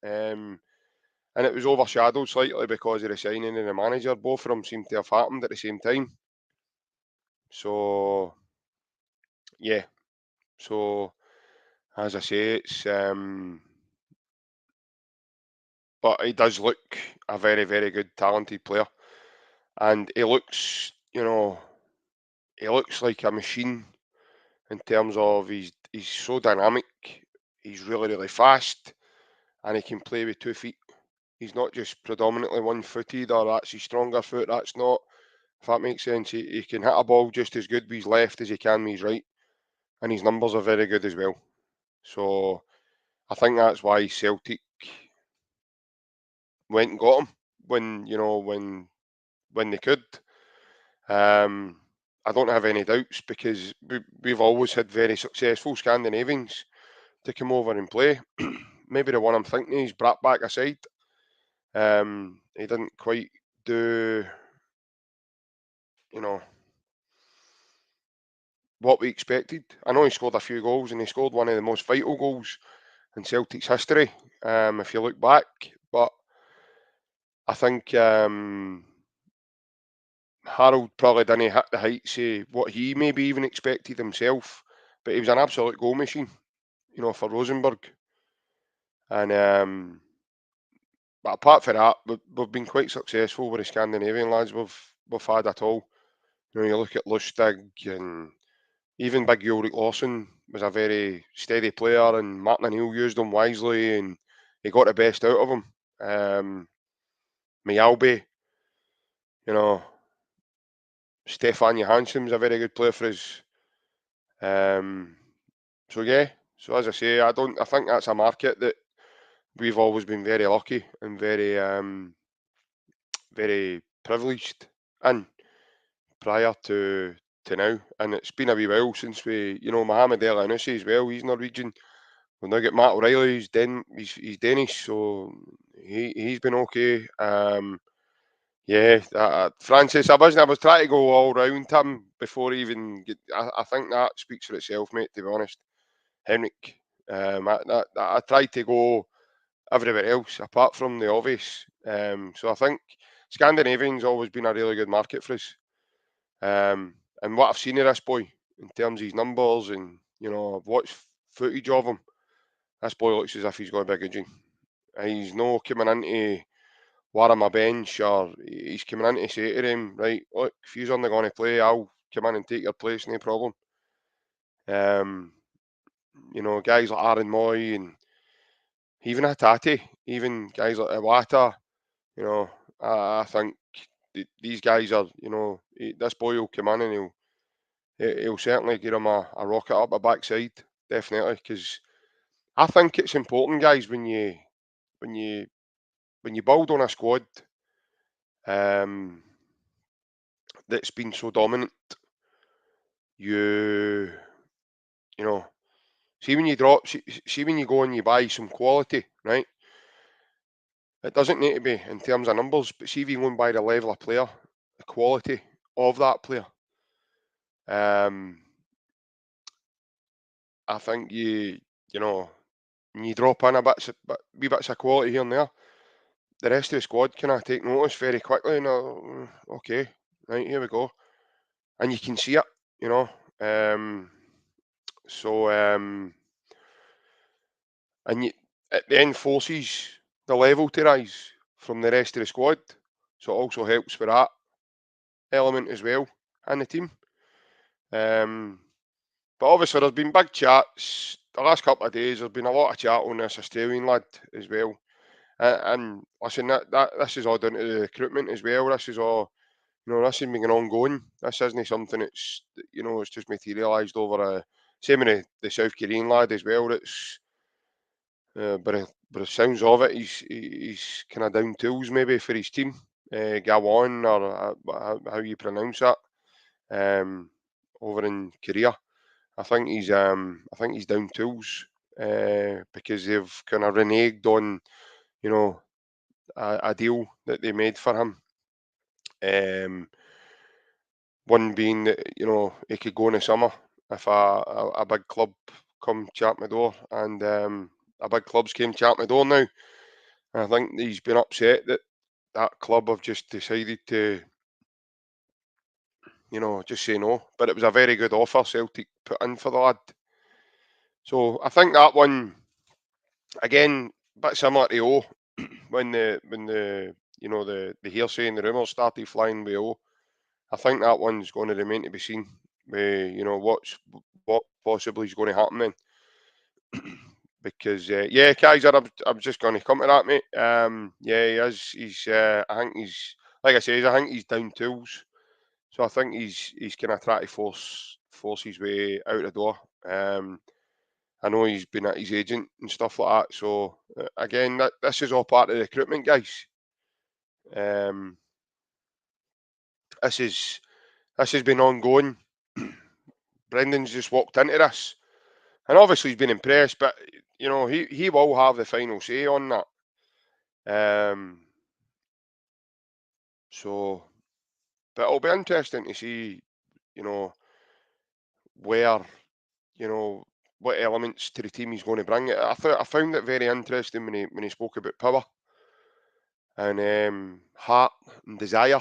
and it was overshadowed slightly because of the signing and the manager. Both of them seem to have happened at the same time. So yeah, so as I say, but he does look a very, very good, talented player, and he looks like a machine in terms of he's so dynamic. He's really, really fast, and he can play with 2 feet. He's not just predominantly one-footed, or that's his stronger foot. That's not, if that makes sense. He can hit a ball just as good with his left as he can with his right, and his numbers are very good as well. So I think that's why Celtic went and got him when they could. I don't have any doubts because we've always had very successful Scandinavians to come over and play. Maybe the one I'm thinking is Brattbakk aside. He didn't quite do, you know, what we expected. I know he scored a few goals, and he scored one of the most vital goals in Celtic's history, if you look back. But I think Harold probably didn't hit the heights of what he maybe even expected himself. But he was an absolute goal machine, for Rosenborg. And but apart from that, we've been quite successful with the Scandinavian lads we've had at all. You look at Lustig, and even Big Ulrik Lawson was a very steady player, and Martin O'Neill used him wisely, and he got the best out of him. Mjällby, you know, Stefan Johansson's a very good player for us. So yeah, so as I say, I think that's a market that we've always been very lucky and very privileged in prior to now, and it's been a wee while since Mohamed El Anusi as well. He's Norwegian. We've now got Matt O'Reilly. He's Danish, so he's been okay. Yeah, Francis, I was trying to go all round him before even get. I think that speaks for itself, mate. To be honest, Henrik. I tried to go everywhere else apart from the obvious. So I think Scandinavian's always been a really good market for us. And what I've seen of this boy in terms of his numbers, and I've watched footage of him. This boy looks as if he's got a big engine. He's no coming into war on my bench, or he's coming in to say to him, right, look, if you're only going to play, I'll come in and take your place, no problem. Guys like Aaron Moy, and even Hatate, even guys like Iwata, I think these guys are, this boy will come in, and he'll certainly give him a rocket up a backside, definitely, because I think it's important, guys, when you when you build on a squad that's been so dominant, you you know, see when you go and you buy some quality, right? It doesn't need to be in terms of numbers, but see if you go and buy the level of player, the quality of that player. I think you drop in wee bits of quality here and there. the rest of the squad kind of take notice very quickly, and okay, right, here we go, and you can see it, you know. So and you, it then forces the level to rise from the rest of the squad, so it also helps with that element as well in the team. But obviously, there's been big chats the last couple of days. There's been a lot of chat on this Australian lad as well. And listen, that this is all down to the recruitment as well. This is all, this has been ongoing. This isn't something that's, it's just materialised over a. Same with the South Korean lad as well. That's, but it sounds of it, he's kind of down tools maybe for his team. Gawon, or how you pronounce that, over in Korea. I think he's down tools because they've kind of reneged on, you know, a deal that they made for him. One being that, he could go in the summer if a big club come chat my door, and a big clubs came chat my door now. And I think he's been upset that that club have just decided to, just say no. But it was a very good offer Celtic put in for the lad. So I think that one, again, a bit similar to O, when the the hearsay and the rumours started flying with O. I think that one's going to remain to be seen. With what possibly is going to happen then. Because yeah, Kaiser, I'm just going to come to that, mate. Yeah, he is. I think he's, like I say, I think he's down tools. So I think he's kind of trying to force his way out the door. I know he's been at his agent and stuff like that. So again, this is all part of the recruitment, guys. This is this has been ongoing. Brendan's just walked into this, and obviously he's been impressed, but he will have the final say on that. So, but it'll be interesting to see, you know, where, you know, what elements to the team he's going to bring. I found it very interesting when he spoke about power and heart and desire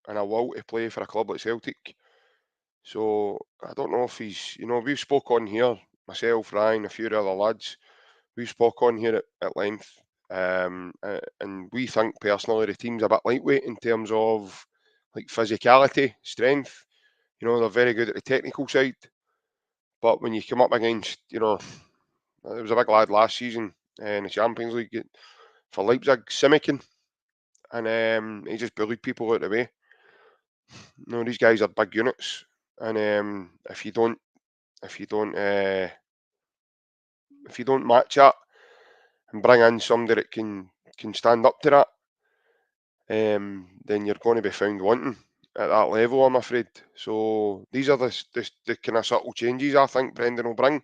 and a will to play for a club like Celtic. So I don't know if he's, we've spoke on here, myself, Ryan, a few of the other lads, we've spoke on here at length, and we think personally the team's a bit lightweight in terms of like physicality, strength. They're very good at the technical side, but when you come up against, there was a big lad last season in the Champions League for Leipzig, Simikin, and he just bullied people out of the way. These guys are big units, and if you don't match that and bring in somebody that can stand up to that, then you're going to be found wanting at that level, I'm afraid. So these are the kind of subtle changes I think Brendan will bring.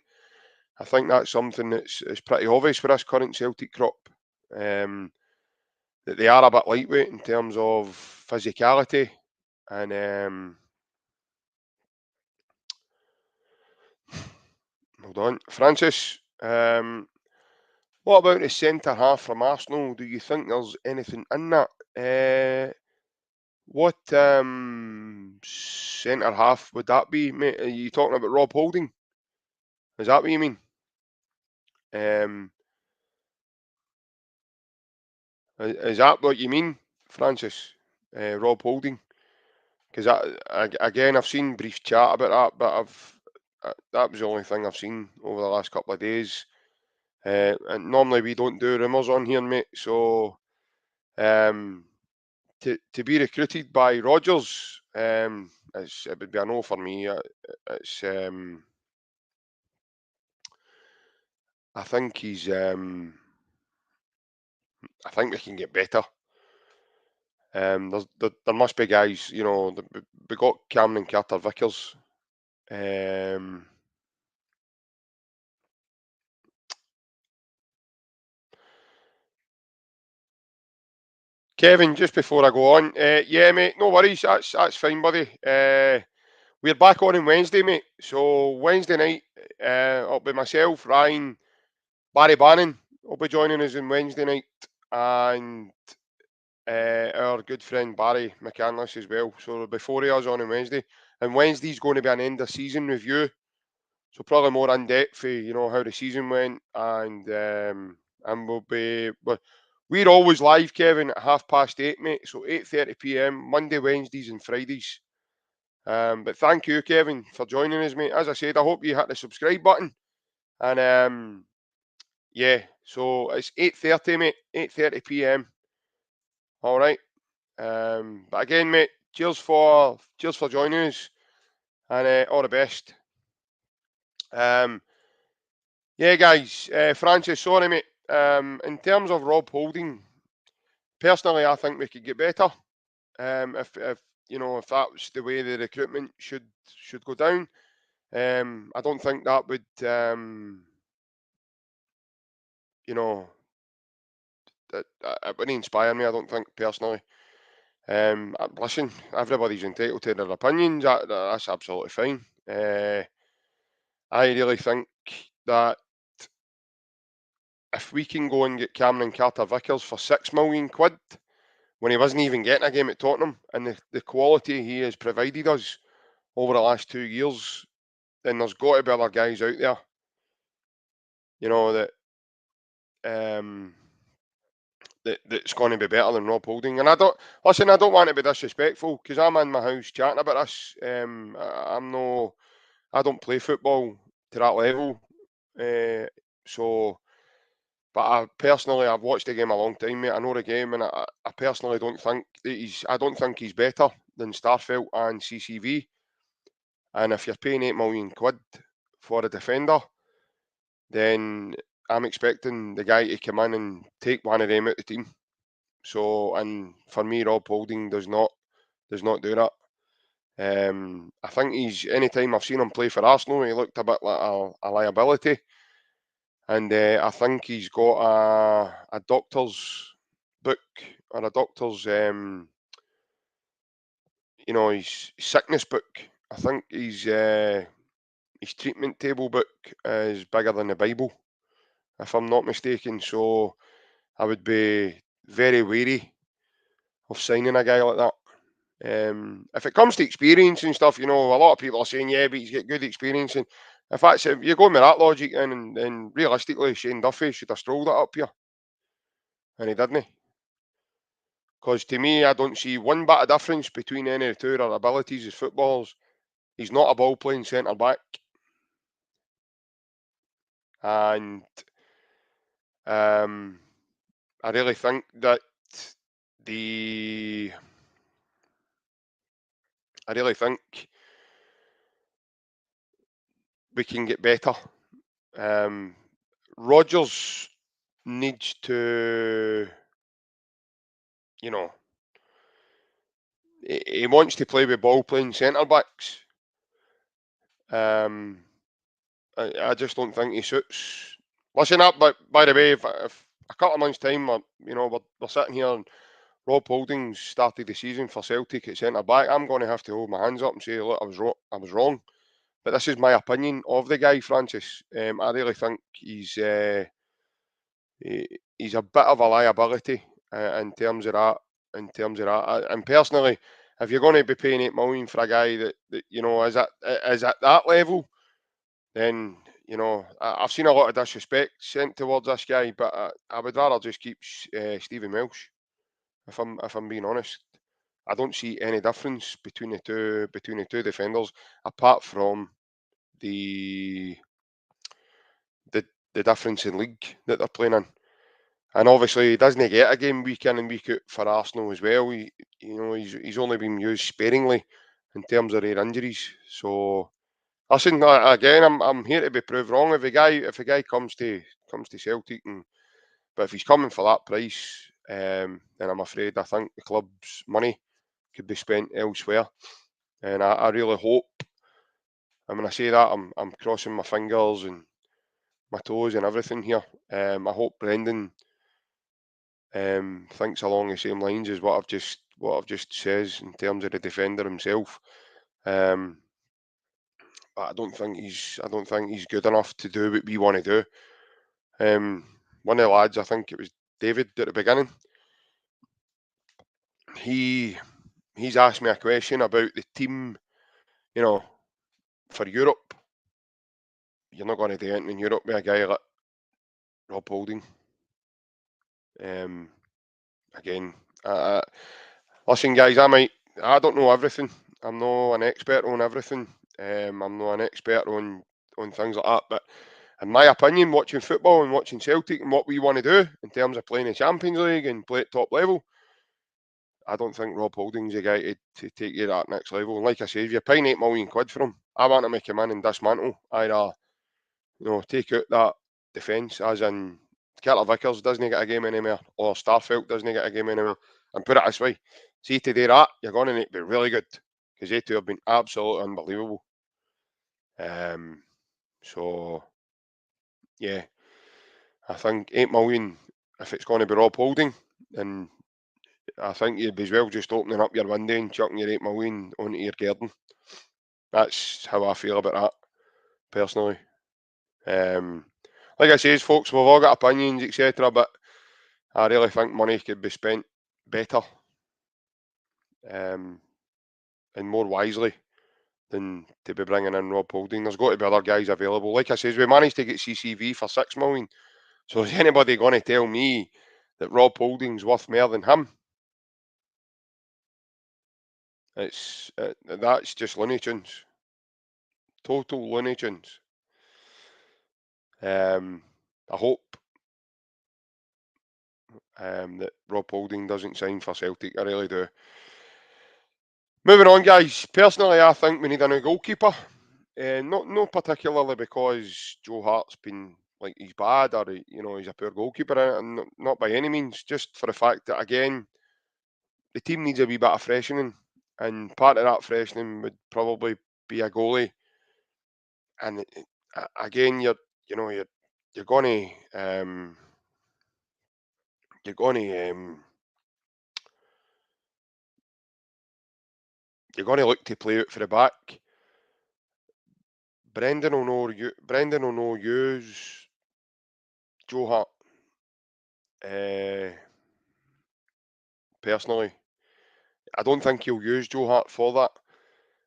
I think that's something that's pretty obvious for this current Celtic crop. That they are a bit lightweight in terms of physicality, and hold on, Francis. What about the centre half from Arsenal? Do you think there's anything in that? What centre half would that be, mate? Are you talking about Rob Holding? Is that what you mean? Is that what you mean, Francis? Rob Holding? Because again, I've seen brief chat about that, but that was the only thing I've seen over the last couple of days. And normally we don't do rumours on here, mate. So to be recruited by Rodgers, it would be a no for me. It's I think he's. I think we can get better. There must be guys. We got Cameron Carter Vickers. Kevin, just before I go on, yeah, mate, no worries. That's fine, buddy. We're back on Wednesday, mate. So Wednesday night, it'll be myself, Ryan, Barry Bannon will be joining us on Wednesday night, and our good friend Barry McCandless as well. So there'll be 4 of us on Wednesday. And Wednesday's going to be an end of season review. So probably more in depth, how the season went, and we're always live, Kevin, at 8:30, mate. So 8:30 p.m. Monday, Wednesdays, and Fridays. But thank you, Kevin, for joining us, mate. As I said, I hope you hit the subscribe button, and yeah. So it's 8:30, mate. 8:30 p.m. All right. But again, mate, cheers for joining us, and all the best. Yeah, guys, Francis, sorry, mate. In terms of Rob Holding, personally, I think we could get better. If that was the way the recruitment should go down, I don't think that would, it wouldn't inspire me. I don't think personally. Listen, everybody's entitled to their opinions. That's absolutely fine. I really think that if we can go and get Cameron Carter-Vickers for £6 million when he wasn't even getting a game at Tottenham, and the quality he has provided us over the last 2 years, then there's got to be other guys out there, that's going to be better than Rob Holding. And I don't want to be disrespectful, because I'm in my house chatting about this. I don't play football to that level, but I've watched the game a long time, mate. I know the game, and I personally don't think that I don't think he's better than Starfelt and CCV. And if you're paying £8 million for a defender, then I'm expecting the guy to come in and take one of them out the team. So, and for me, Rob Holding does not do that. I think anytime I've seen him play for Arsenal, he looked a bit like a liability. And I think he's got a doctor's book, or a doctor's, his sickness book. I think his treatment table book is bigger than the Bible, if I'm not mistaken. So I would be very wary of signing a guy like that. If it comes to experience and stuff, a lot of people are saying, yeah, but he's got good experience. And if you're going with that logic, then realistically, Shane Duffy should have strolled it up here. And he didn't. Because to me, I don't see one bit of difference between any of the two of their abilities as footballers. He's not a ball playing centre back. And I really think that we can get better. Rodgers needs to, he wants to play with ball playing centre backs. I just don't think he suits. Listen up, but by the way, if a couple of months' time, we're sitting here and Rob Holding's started the season for Celtic at centre back, I'm going to have to hold my hands up and say, look, I was wrong. But this is my opinion of the guy, Francis. I really think he's a bit of a liability in terms of that. And personally, if you're going to be paying £8 million for a guy that is at that level, then I've seen a lot of disrespect sent towards this guy. But I would rather just keep Stephen Welsh. If I'm being honest, I don't see any difference between the two defenders, apart from the difference in league that they're playing in. And obviously, he doesn't get a game week in and week out for Arsenal as well. He's only been used sparingly in terms of their injuries. So, listen, again, I'm here to be proved wrong. If a guy comes to Celtic, but if he's coming for that price, then I'm afraid I think the club's money could be spent elsewhere. And I really hope. And when I say that, I'm crossing my fingers and my toes and everything here. I hope Brendan thinks along the same lines as what I've just says in terms of the defender himself. But I don't think he's good enough to do what we want to do. One of the lads, I think it was David at the beginning, he's asked me a question about the team, for Europe. You're not going to do anything in Europe with a guy like Rob Holding. Again, listen, guys, I don't know everything. I'm not an expert on everything. I'm not an expert on things like that. But in my opinion, watching football and watching Celtic and what we want to do in terms of playing the Champions League and play at top level, I don't think Rob Holding's the guy to take you to that next level. And like I say, if you're paying £8 million for him, I want him to come in and dismantle. Either, take out that defence, as in Carter Vickers doesn't get a game anymore, or Starfelt doesn't get a game anymore. And put it this way, see, to do that, you're going to need to be really good, because they two have been absolutely unbelievable. So, yeah, I think 8 million, if it's going to be Rob Holding, then I think you'd be as well just opening up your window and chucking your 8 million onto your garden. That's how I feel about that, personally. Like I says, folks, we've all got opinions, etc., but I really think money could be spent better and more wisely than to be bringing in Rob Holding. There's got to be other guys available. Like I says, we managed to get CCV for 6 million. So is anybody going to tell me that Rob Holding's worth more than him? That's just Looney Tunes. Total Looney Tunes. I hope that Rob Holding doesn't sign for Celtic. I really do. Moving on, guys. Personally, I think we need a new goalkeeper. Not particularly because Joe Hart's been like he's bad or he's a poor goalkeeper, and not by any means. Just for the fact that again, the team needs a wee bit of freshening, and part of that freshening would probably be a goalie. And again, you're going to look to play out for the back. Brendan will know use Joe Hart. Personally, I don't think he'll use Joe Hart for that.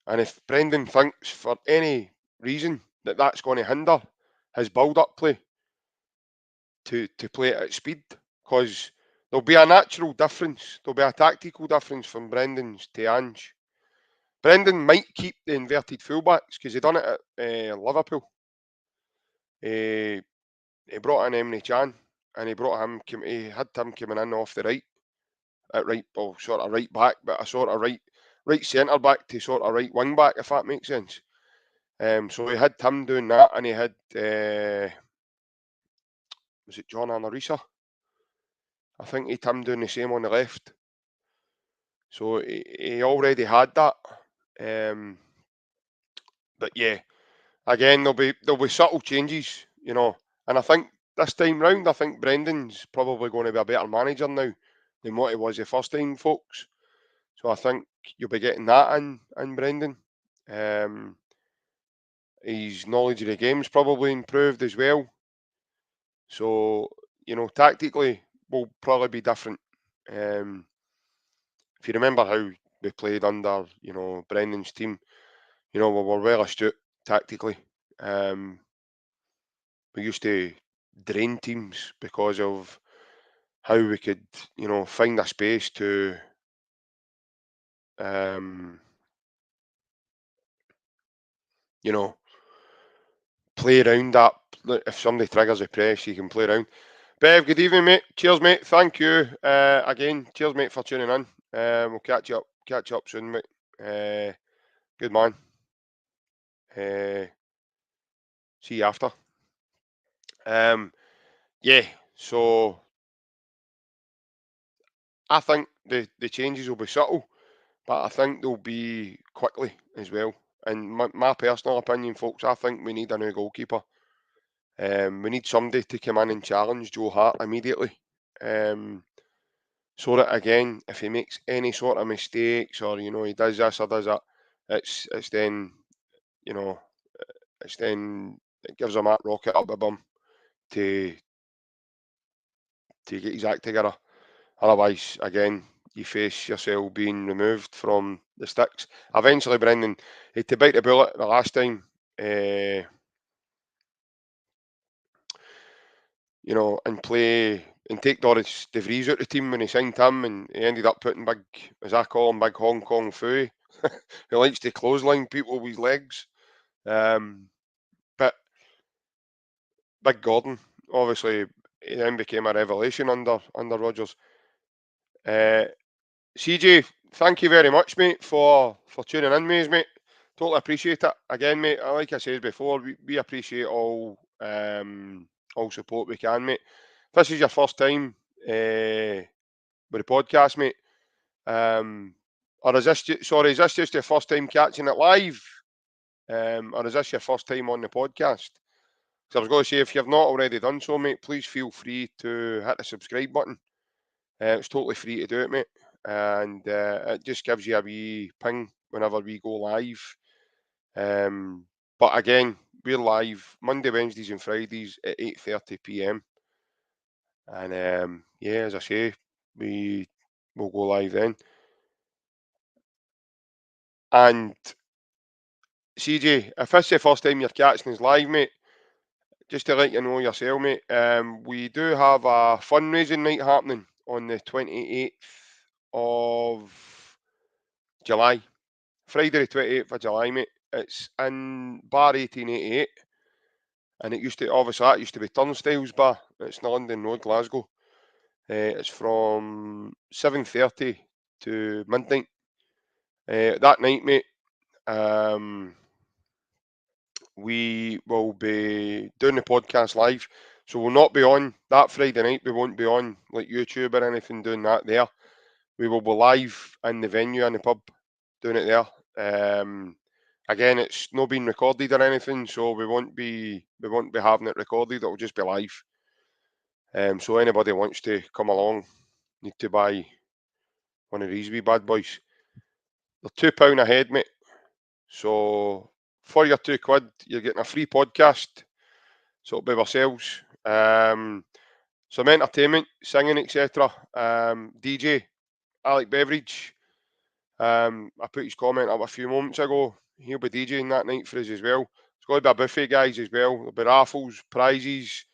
And if Brendan thinks for any reason that that's going to hinder his build-up play to play it at speed, because there'll be a natural difference, there'll be a tactical difference from Brendan's to Ange. Brendan might keep the inverted fullbacks because he done it at Liverpool. He brought in Emre Can, and he had him coming in off the right, sort of right back, but a sort of right centre back to sort of right wing back, if that makes sense. So he had him doing that, and he had was it John Anarisa? I think he had him doing the same on the left. So he already had that. But yeah, again there'll be subtle changes, and I think this time round, I think Brendan's probably going to be a better manager now than what he was the first time, folks. So I think you'll be getting that in Brendan. His knowledge of the game's probably improved as well. So, tactically will probably be different. If you remember how we played under, Brendan's team, we were well astute tactically. We used to drain teams because of how we could, find a space to play around that. If somebody triggers a press, you can play around. Bev, good evening, mate. Cheers, mate. Thank you again. Cheers, mate, for tuning in. We'll catch up soon, mate. Good man. See you after. Yeah. So I think the changes will be subtle, but I think they'll be quickly as well. And my personal opinion, folks, I think we need a new goalkeeper. We need somebody to come in and challenge Joe Hart immediately. So that again, if he makes any sort of mistakes or he does this or does that, it's then it gives him that rocket up the bum to get his act together. Otherwise, again, you face yourself being removed from the sticks. Eventually, Brendan, had to bite the bullet the last time. You know, and play and take Doris De Vries out the team when he signed him, and he ended up putting big, as I call him, big Hong Kong Fooey, who likes to clothesline people with his legs. But Big Gordon, obviously, he then became a revelation under Rodgers. CJ, thank you very much, mate, for tuning in, mate. Totally appreciate it. Again, mate, like I said before, we appreciate all support we can, mate. If this is your first time with the podcast, mate, or is this is this just your first time catching it live, or is this your first time on the podcast? So I was going to say, if you've not already done so, mate, please feel free to hit the subscribe button. It's totally free to do it, mate, and it just gives you a wee ping whenever we go live. But again, we're live Monday, Wednesdays, and Fridays at 8:30 p.m. And yeah, as I say, we will go live then. And CJ, if this is the first time you're catching us live, mate, just to let you know yourself, mate, we do have a fundraising night happening on the 28th of July. Friday the 28th of July, mate. It's in Bar 1888. And it used to be Turnstiles Bar. It's in London Road, Glasgow. It's from 7:30 to midnight. That night, mate, we will be doing the podcast live. So we'll not be on that Friday night. We won't be on like YouTube or anything doing that there. We will be live in the venue in the pub doing it there. Again, it's not being recorded or anything, so we won't be having it recorded. It'll just be live. So anybody wants to come along, need to buy one of these wee bad boys. They're £2 a head, mate. So for your £2, you're getting a free podcast. So it'll be ourselves. Some entertainment, singing, etc. DJ Alec Beveridge. I put his comment up a few moments ago. He'll be DJing that night for us as well. It's going to be a buffet, guys, as well. There'll be raffles, prizes.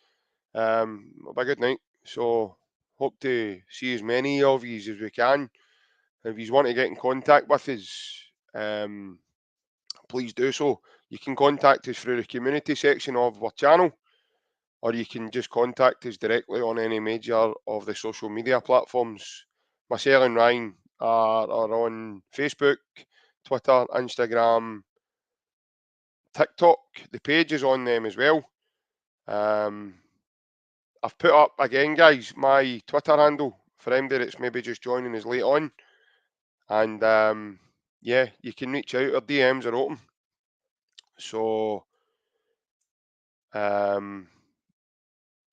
It'll be a good night. So hope to see as many of you as we can. If you want to get in contact with us, please do so. You can contact us through the community section of our channel, or you can just contact us directly on any major of the social media platforms. Myself and Ryan are on Facebook, Twitter, Instagram, TikTok. The page is on them as well. I've put up again, guys, my Twitter handle for anybody that's maybe just joining us late on. And yeah, you can reach out. Our DMs are open. So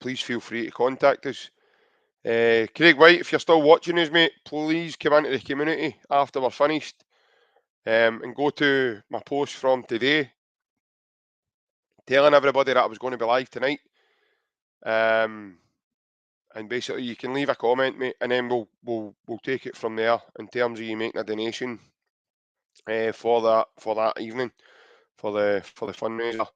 please feel free to contact us. Craig White, if you're still watching us, mate, please come into the community after we're finished and go to my post from today telling everybody that I was going to be live tonight. And basically, you can leave a comment, mate, and then we'll take it from there in terms of you making a donation for that evening for the fundraiser.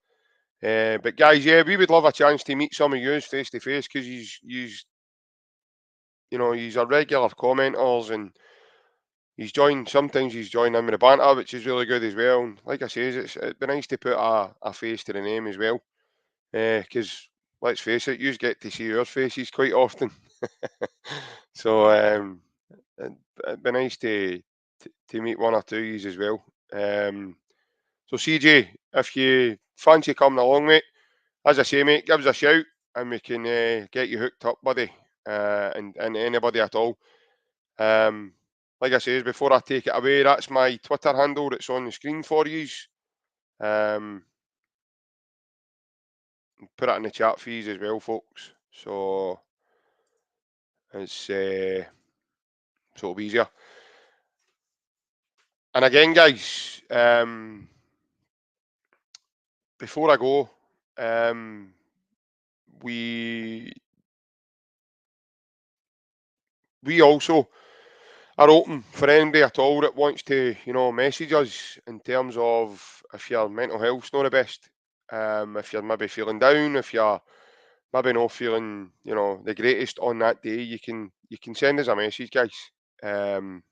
But guys, yeah, we would love a chance to meet some of you face to face because you are regular commenters and sometimes he's joined in with the banter, which is really good as well. And like I say, it'd be nice to put a face to the name as well. Because let's face it, you get to see your faces quite often. So it'd be nice to meet one or two of you as well. So CJ, if you fancy coming along, mate, as I say, mate, give us a shout and we can get you hooked up, buddy, and anybody at all. Like I says, before I take it away, that's my Twitter handle that's on the screen for you. Put it in the chat for you as well, folks. So it's so it'll be easier. And again, guys, before I go, we also, are open for anybody at all that wants to, message us in terms of if your mental health's not the best, if you're maybe feeling down, if you're maybe not feeling, the greatest on that day, you can send us a message, guys, um,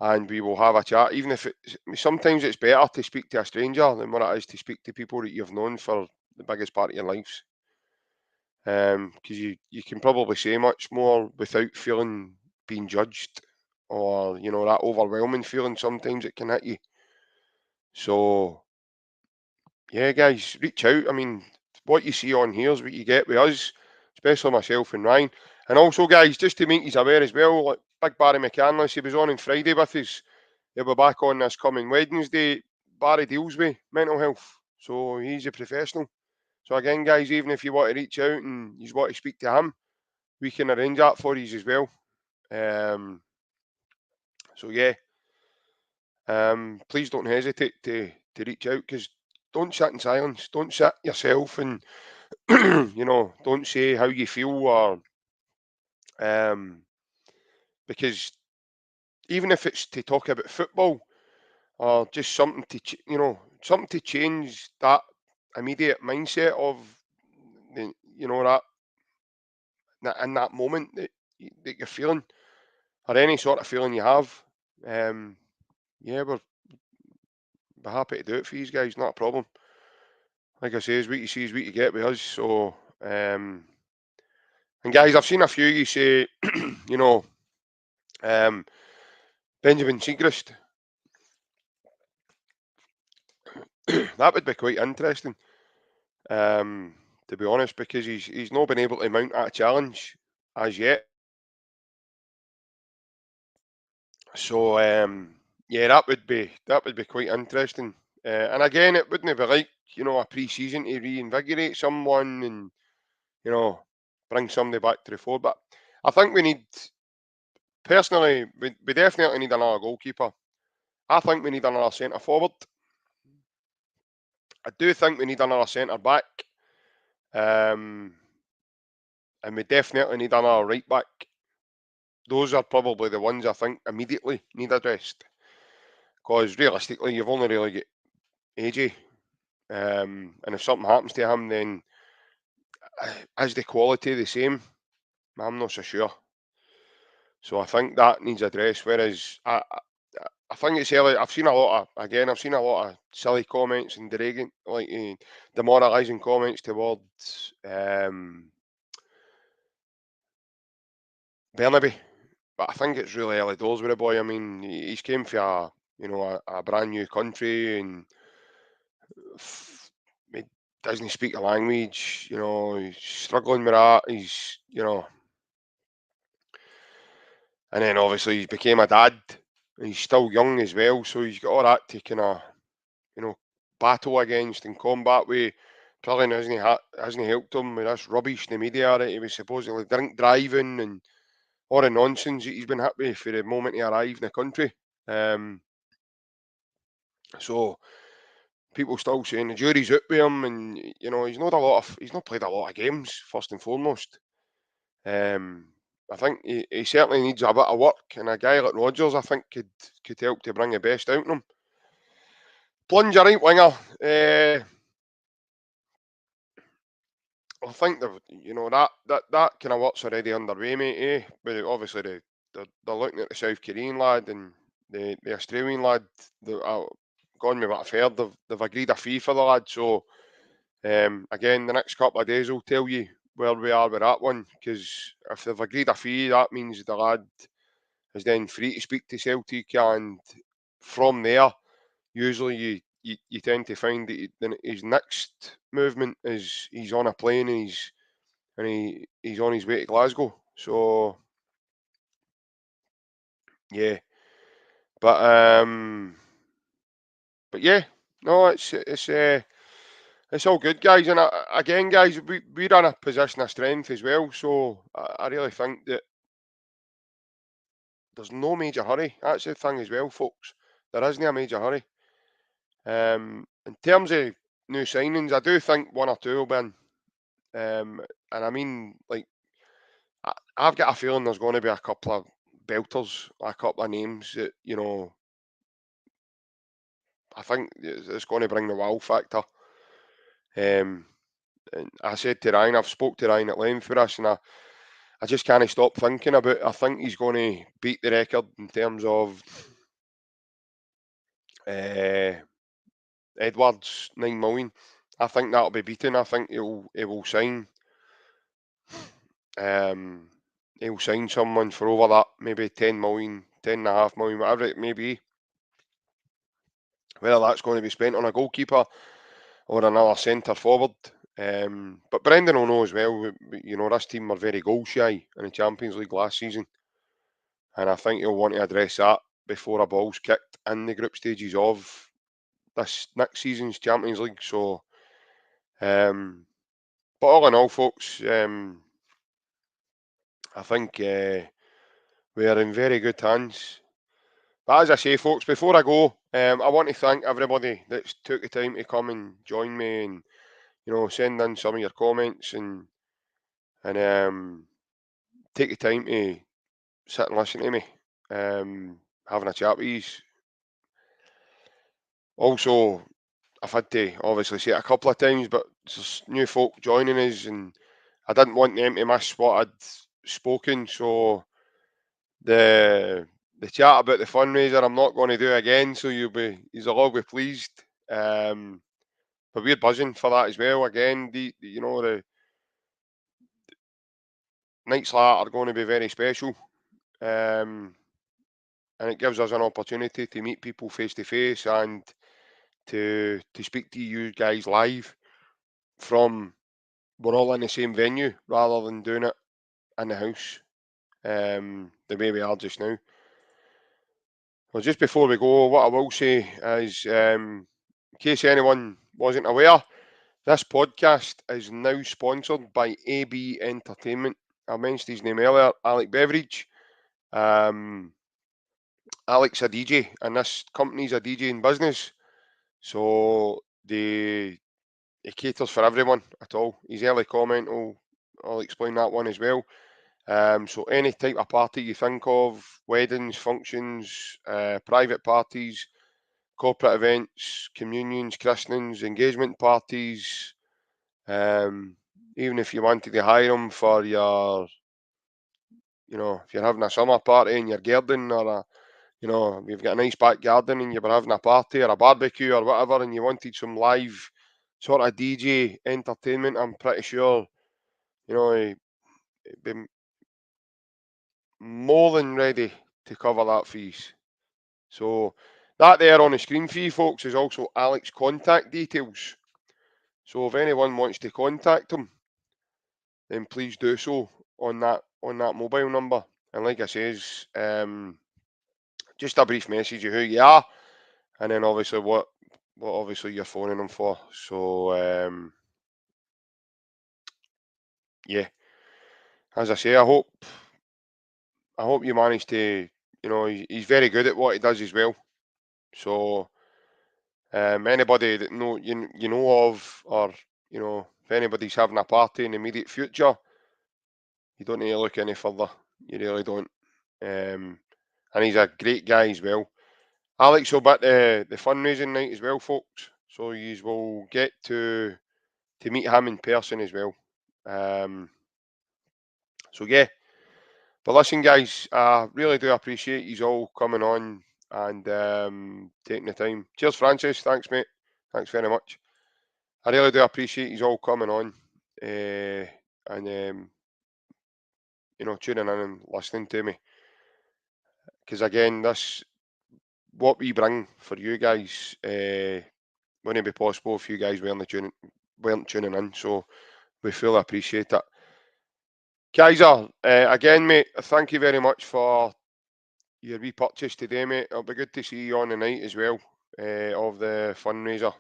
and we will have a chat. Even if sometimes it's better to speak to a stranger than what it is to speak to people that you've known for the biggest part of your lives, because you can probably say much more without feeling being judged, or that overwhelming feeling sometimes it can hit you. So yeah, guys, reach out. I mean, what you see on here is what you get with us, especially myself and Ryan. And also, guys, just to make you aware as well, like Big Barry McCandless, he was on Friday with us. He'll be back on this coming Wednesday. Barry deals with mental health, so he's a professional. So again, guys, even if you want to reach out and you want to speak to him, we can arrange that for you as well. So yeah, please don't hesitate to reach out, because don't sit in silence. Don't sit yourself and don't say how you feel, or um, because even if it's to talk about football, or just something to something to change that immediate mindset of the, that in that moment that you're feeling, or any sort of feeling you have, yeah, we're happy to do it for you guys, not a problem. Like I say, is what you see is what you get with us. So, and guys, I've seen a few of you say, you know, um, Benjamin Segrist. That would be quite interesting, to be honest, because he's not been able to mount that challenge as yet. So, yeah, that would be quite interesting. And again, it wouldn't be like a pre-season to reinvigorate someone and you know bring somebody back to the fore. But I think we need, personally, we definitely need another goalkeeper. I think we need another centre forward. I do think we need another centre back. Um, and we definitely need another right back. Those are probably the ones I think immediately need addressed. Because realistically, you've only really got AJ. And if something happens to him, then is the quality the same? I'm not so sure. So I think that needs addressed. Whereas I think it's early. I've seen a lot of silly comments and demoralising comments towards Bernaby. But I think it's really early doors with the boy. I mean, he's came for a brand new country, and he doesn't speak the language. He's struggling with that. And then obviously he became a dad. And he's still young as well, so he's got all that to kind of you know battle against and combat with. Probably hasn't helped him with this rubbish in the media that he was supposedly drink driving and all the nonsense that he's been hit with for the moment he arrived in the country. Um, so people still saying the jury's out with him, and he's not played a lot of games first and foremost. Um, I think he certainly needs a bit of work, and a guy like Rodgers, I think, could help to bring the best out in him. Plunger right winger. I think that kind of work's already underway, mate. But obviously they're looking at the South Korean lad and the Australian lad. Gone with what I've heard. They've agreed a fee for the lad. So again, the next couple of days will tell you where we are with that one. Because if they've agreed a fee, that means the lad is then free to speak to Celtic, and from there, usually you tend to find that his next movement is he's on a plane, and he's on his way to Glasgow. So yeah, but yeah, no, it's all good, guys. And again, guys, we're in a position of strength as well. So I really think that there's no major hurry. That's the thing as well, folks. There isn't a major hurry. In terms of new signings, I do think one or two will be in. And I mean, like, I've got a feeling there's going to be a couple of belters, a couple of names that, you know, I think it's going to bring the wow factor. And I said to Ryan, I've spoke to Ryan at length for this, and I just can't stop thinking about it. I think he's going to beat the record in terms of Edwards, 9 million. I think that'll be beaten. I think he will sign. He'll sign someone for over that, maybe 10 million, 10.5 million, whatever it may be. Whether that's going to be spent on a goalkeeper or another centre forward. But Brendan will know as well, you know, this team were very goal shy in the Champions League last season. And I think he'll want to address that before a ball's kicked in the group stages of this next season's Champions League. So, but all in all, folks, I think we are in very good hands. But as I say, folks, before I go, I want to thank everybody that's took the time to come and join me and, you know, send in some of your comments and take the time to sit and listen to me, having a chat with you. Also, I've had to obviously say it a couple of times, but there's new folk joining us, and I didn't want them to miss what I'd spoken. So the chat about the fundraiser, I'm not going to do again. So you'll all be pleased. But we're buzzing for that as well. Again, you know, the nights like that are going to be very special. And it gives us an opportunity to meet people face to face and to speak to you guys live from, we're all in the same venue rather than doing it in the house, the way we are just now. Well, just before we go, what I will say is, in case anyone wasn't aware, this podcast is now sponsored by AB Entertainment. I mentioned his name earlier, Alec Beveridge. Alec's a DJ, and this company's a DJing business. So he caters for everyone at all. His early comment, I'll explain that one as well. So any type of party you think of, weddings, functions, private parties, corporate events, communions, christenings, engagement parties, even if you wanted to hire them for your, you know, if you're having a summer party in your garden, or a, you know, you've got a nice back garden and you were having a party or a barbecue or whatever, and you wanted some live sort of DJ entertainment, I'm pretty sure, you know, he'd be more than ready to cover that fees. So that there on the screen for you folks is also Alec's contact details. So if anyone wants to contact him, then please do so on that mobile number. And like I says, just a brief message of who you are, and then obviously what obviously you're phoning him for. So yeah, as I say, I hope you manage to, you know, he's very good at what he does as well. So anybody that you know of, or you know, if anybody's having a party in the immediate future, you don't need to look any further. You really don't. And he's a great guy as well. Alex will be at the fundraising night as well, folks. So you will get to meet him in person as well. So yeah. But listen, guys, I really do appreciate you all coming on and taking the time. Cheers, Francis. Thanks, mate. Thanks very much. I really do appreciate you all coming on and you know, tuning in and listening to me. Because again, this what we bring for you guys wouldn't be possible if you guys weren't tuning in. So we fully appreciate it. Kaiser, again, mate, thank you very much for your repurchase today, mate. It'll be good to see you on the night as well of the fundraiser.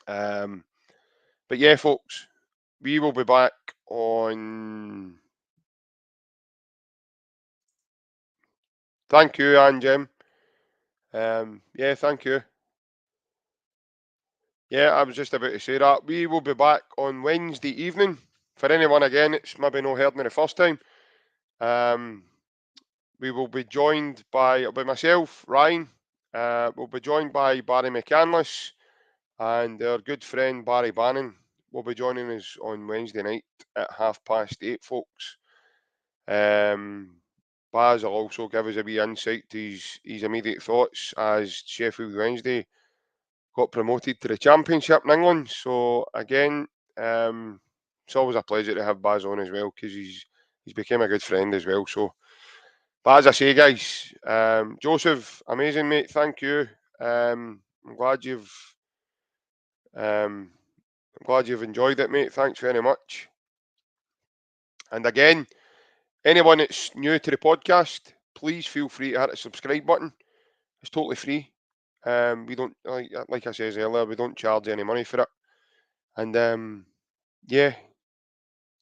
But yeah, folks, we will be back on. Thank you, and Jim. Yeah, thank you. Yeah, I was just about to say that. We will be back on Wednesday evening. For anyone, again, it's maybe no heard me the first time. we will be joined by myself, Ryan. We'll be joined by Barry McCandless and our good friend Barry Bannon will be joining us on Wednesday night at 8:30, folks. Baz will also give us a wee insight to his immediate thoughts as Sheffield Wednesday got promoted to the Championship in England. So again, it's always a pleasure to have Baz on as well because he's become a good friend as well. So, but as I say, guys, Joseph, amazing mate. Thank you. I'm glad you've enjoyed it, mate. Thanks very much. And again, anyone that's new to the podcast, please feel free to hit the subscribe button. It's totally free. We don't, like I said earlier, we don't charge any money for it. And yeah,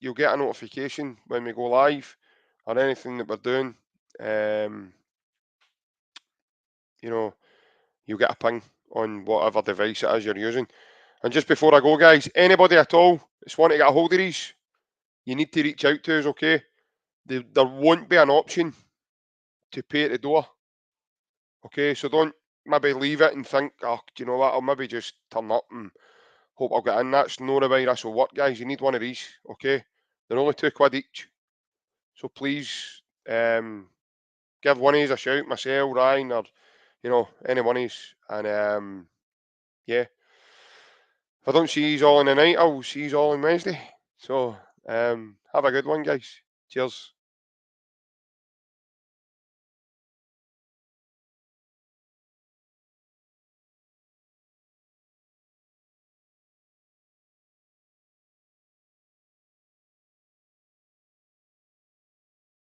you'll get a notification when we go live or anything that we're doing. You know, you'll get a ping on whatever device it is you're using. And just before I go, guys, anybody at all that's want to get a hold of these, you need to reach out to us, okay? There won't be an option to pay at the door. Okay, so don't maybe leave it and think, oh, do you know what, I'll maybe just turn up and hope I'll get in. That's no the way this will work, guys. You need one of these, okay? They're only £2 each. So please give one of these a shout, myself, Ryan, or, you know, any one of these. And yeah, if I don't see you all in the night, I'll see you all on Wednesday. So have a good one, guys. Cheers.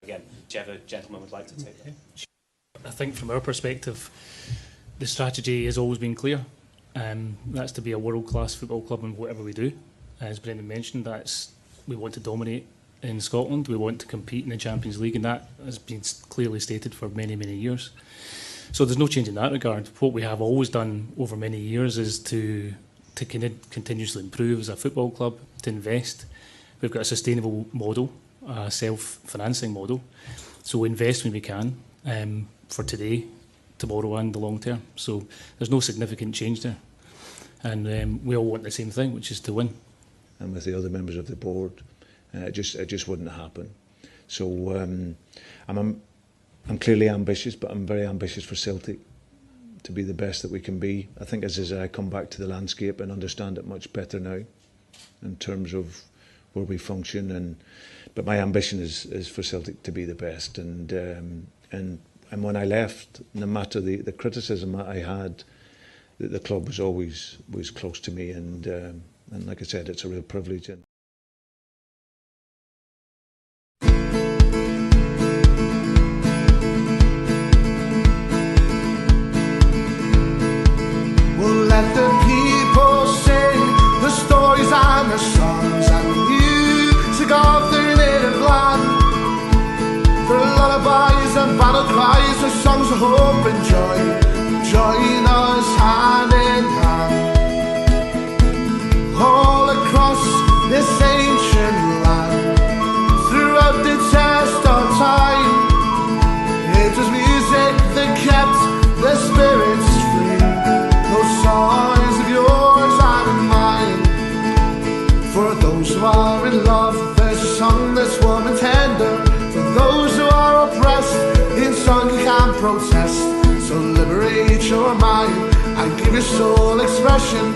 Again, whichever gentleman would like to take that. I think from our perspective, the strategy has always been clear. That's to be a world-class football club in whatever we do. As Brendan mentioned, we want to dominate in Scotland. We want to compete in the Champions League, and that has been clearly stated for many, many years. So there's no change in that regard. What we have always done over many years is to continuously improve as a football club, to invest. We've got a sustainable model, a self-financing model. So we invest when we can, for today, tomorrow and the long term. So there's no significant change there. And we all want the same thing, which is to win. And with the other members of the board, it just wouldn't happen. So I'm clearly ambitious, but I'm very ambitious for Celtic to be the best that we can be. I think as I come back to the landscape and understand it much better now in terms of where we function, but my ambition is for Celtic to be the best. And when I left, no matter the criticism that I had, the club was always close to me, and like I said, it's a real privilege. Let the people sing the stories and the songs and the music of their native land. The lullabies and battle cries, the songs of hope and joy. Join us hand in hand. All across this ancient land, throughout the test of time, it was music that kept the spirits free. Those songs of yours and mine. For those who are in love, there's a song that's warm and tender. For those who are oppressed, in song you can protest. So liberate your mind and give your soul expression.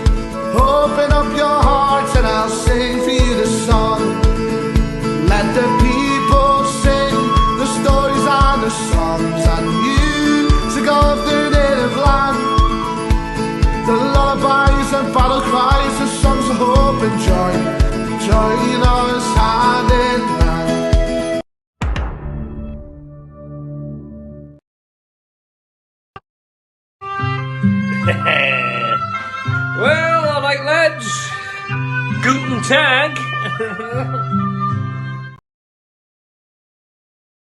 Open up your heart and I'll sing for you this song. Let the people sing the stories and the songs and music of their native land. The lullabies and battle cries, the songs of hope and joy. Join us hand in hand. Well, all right, lads. Guten Tag.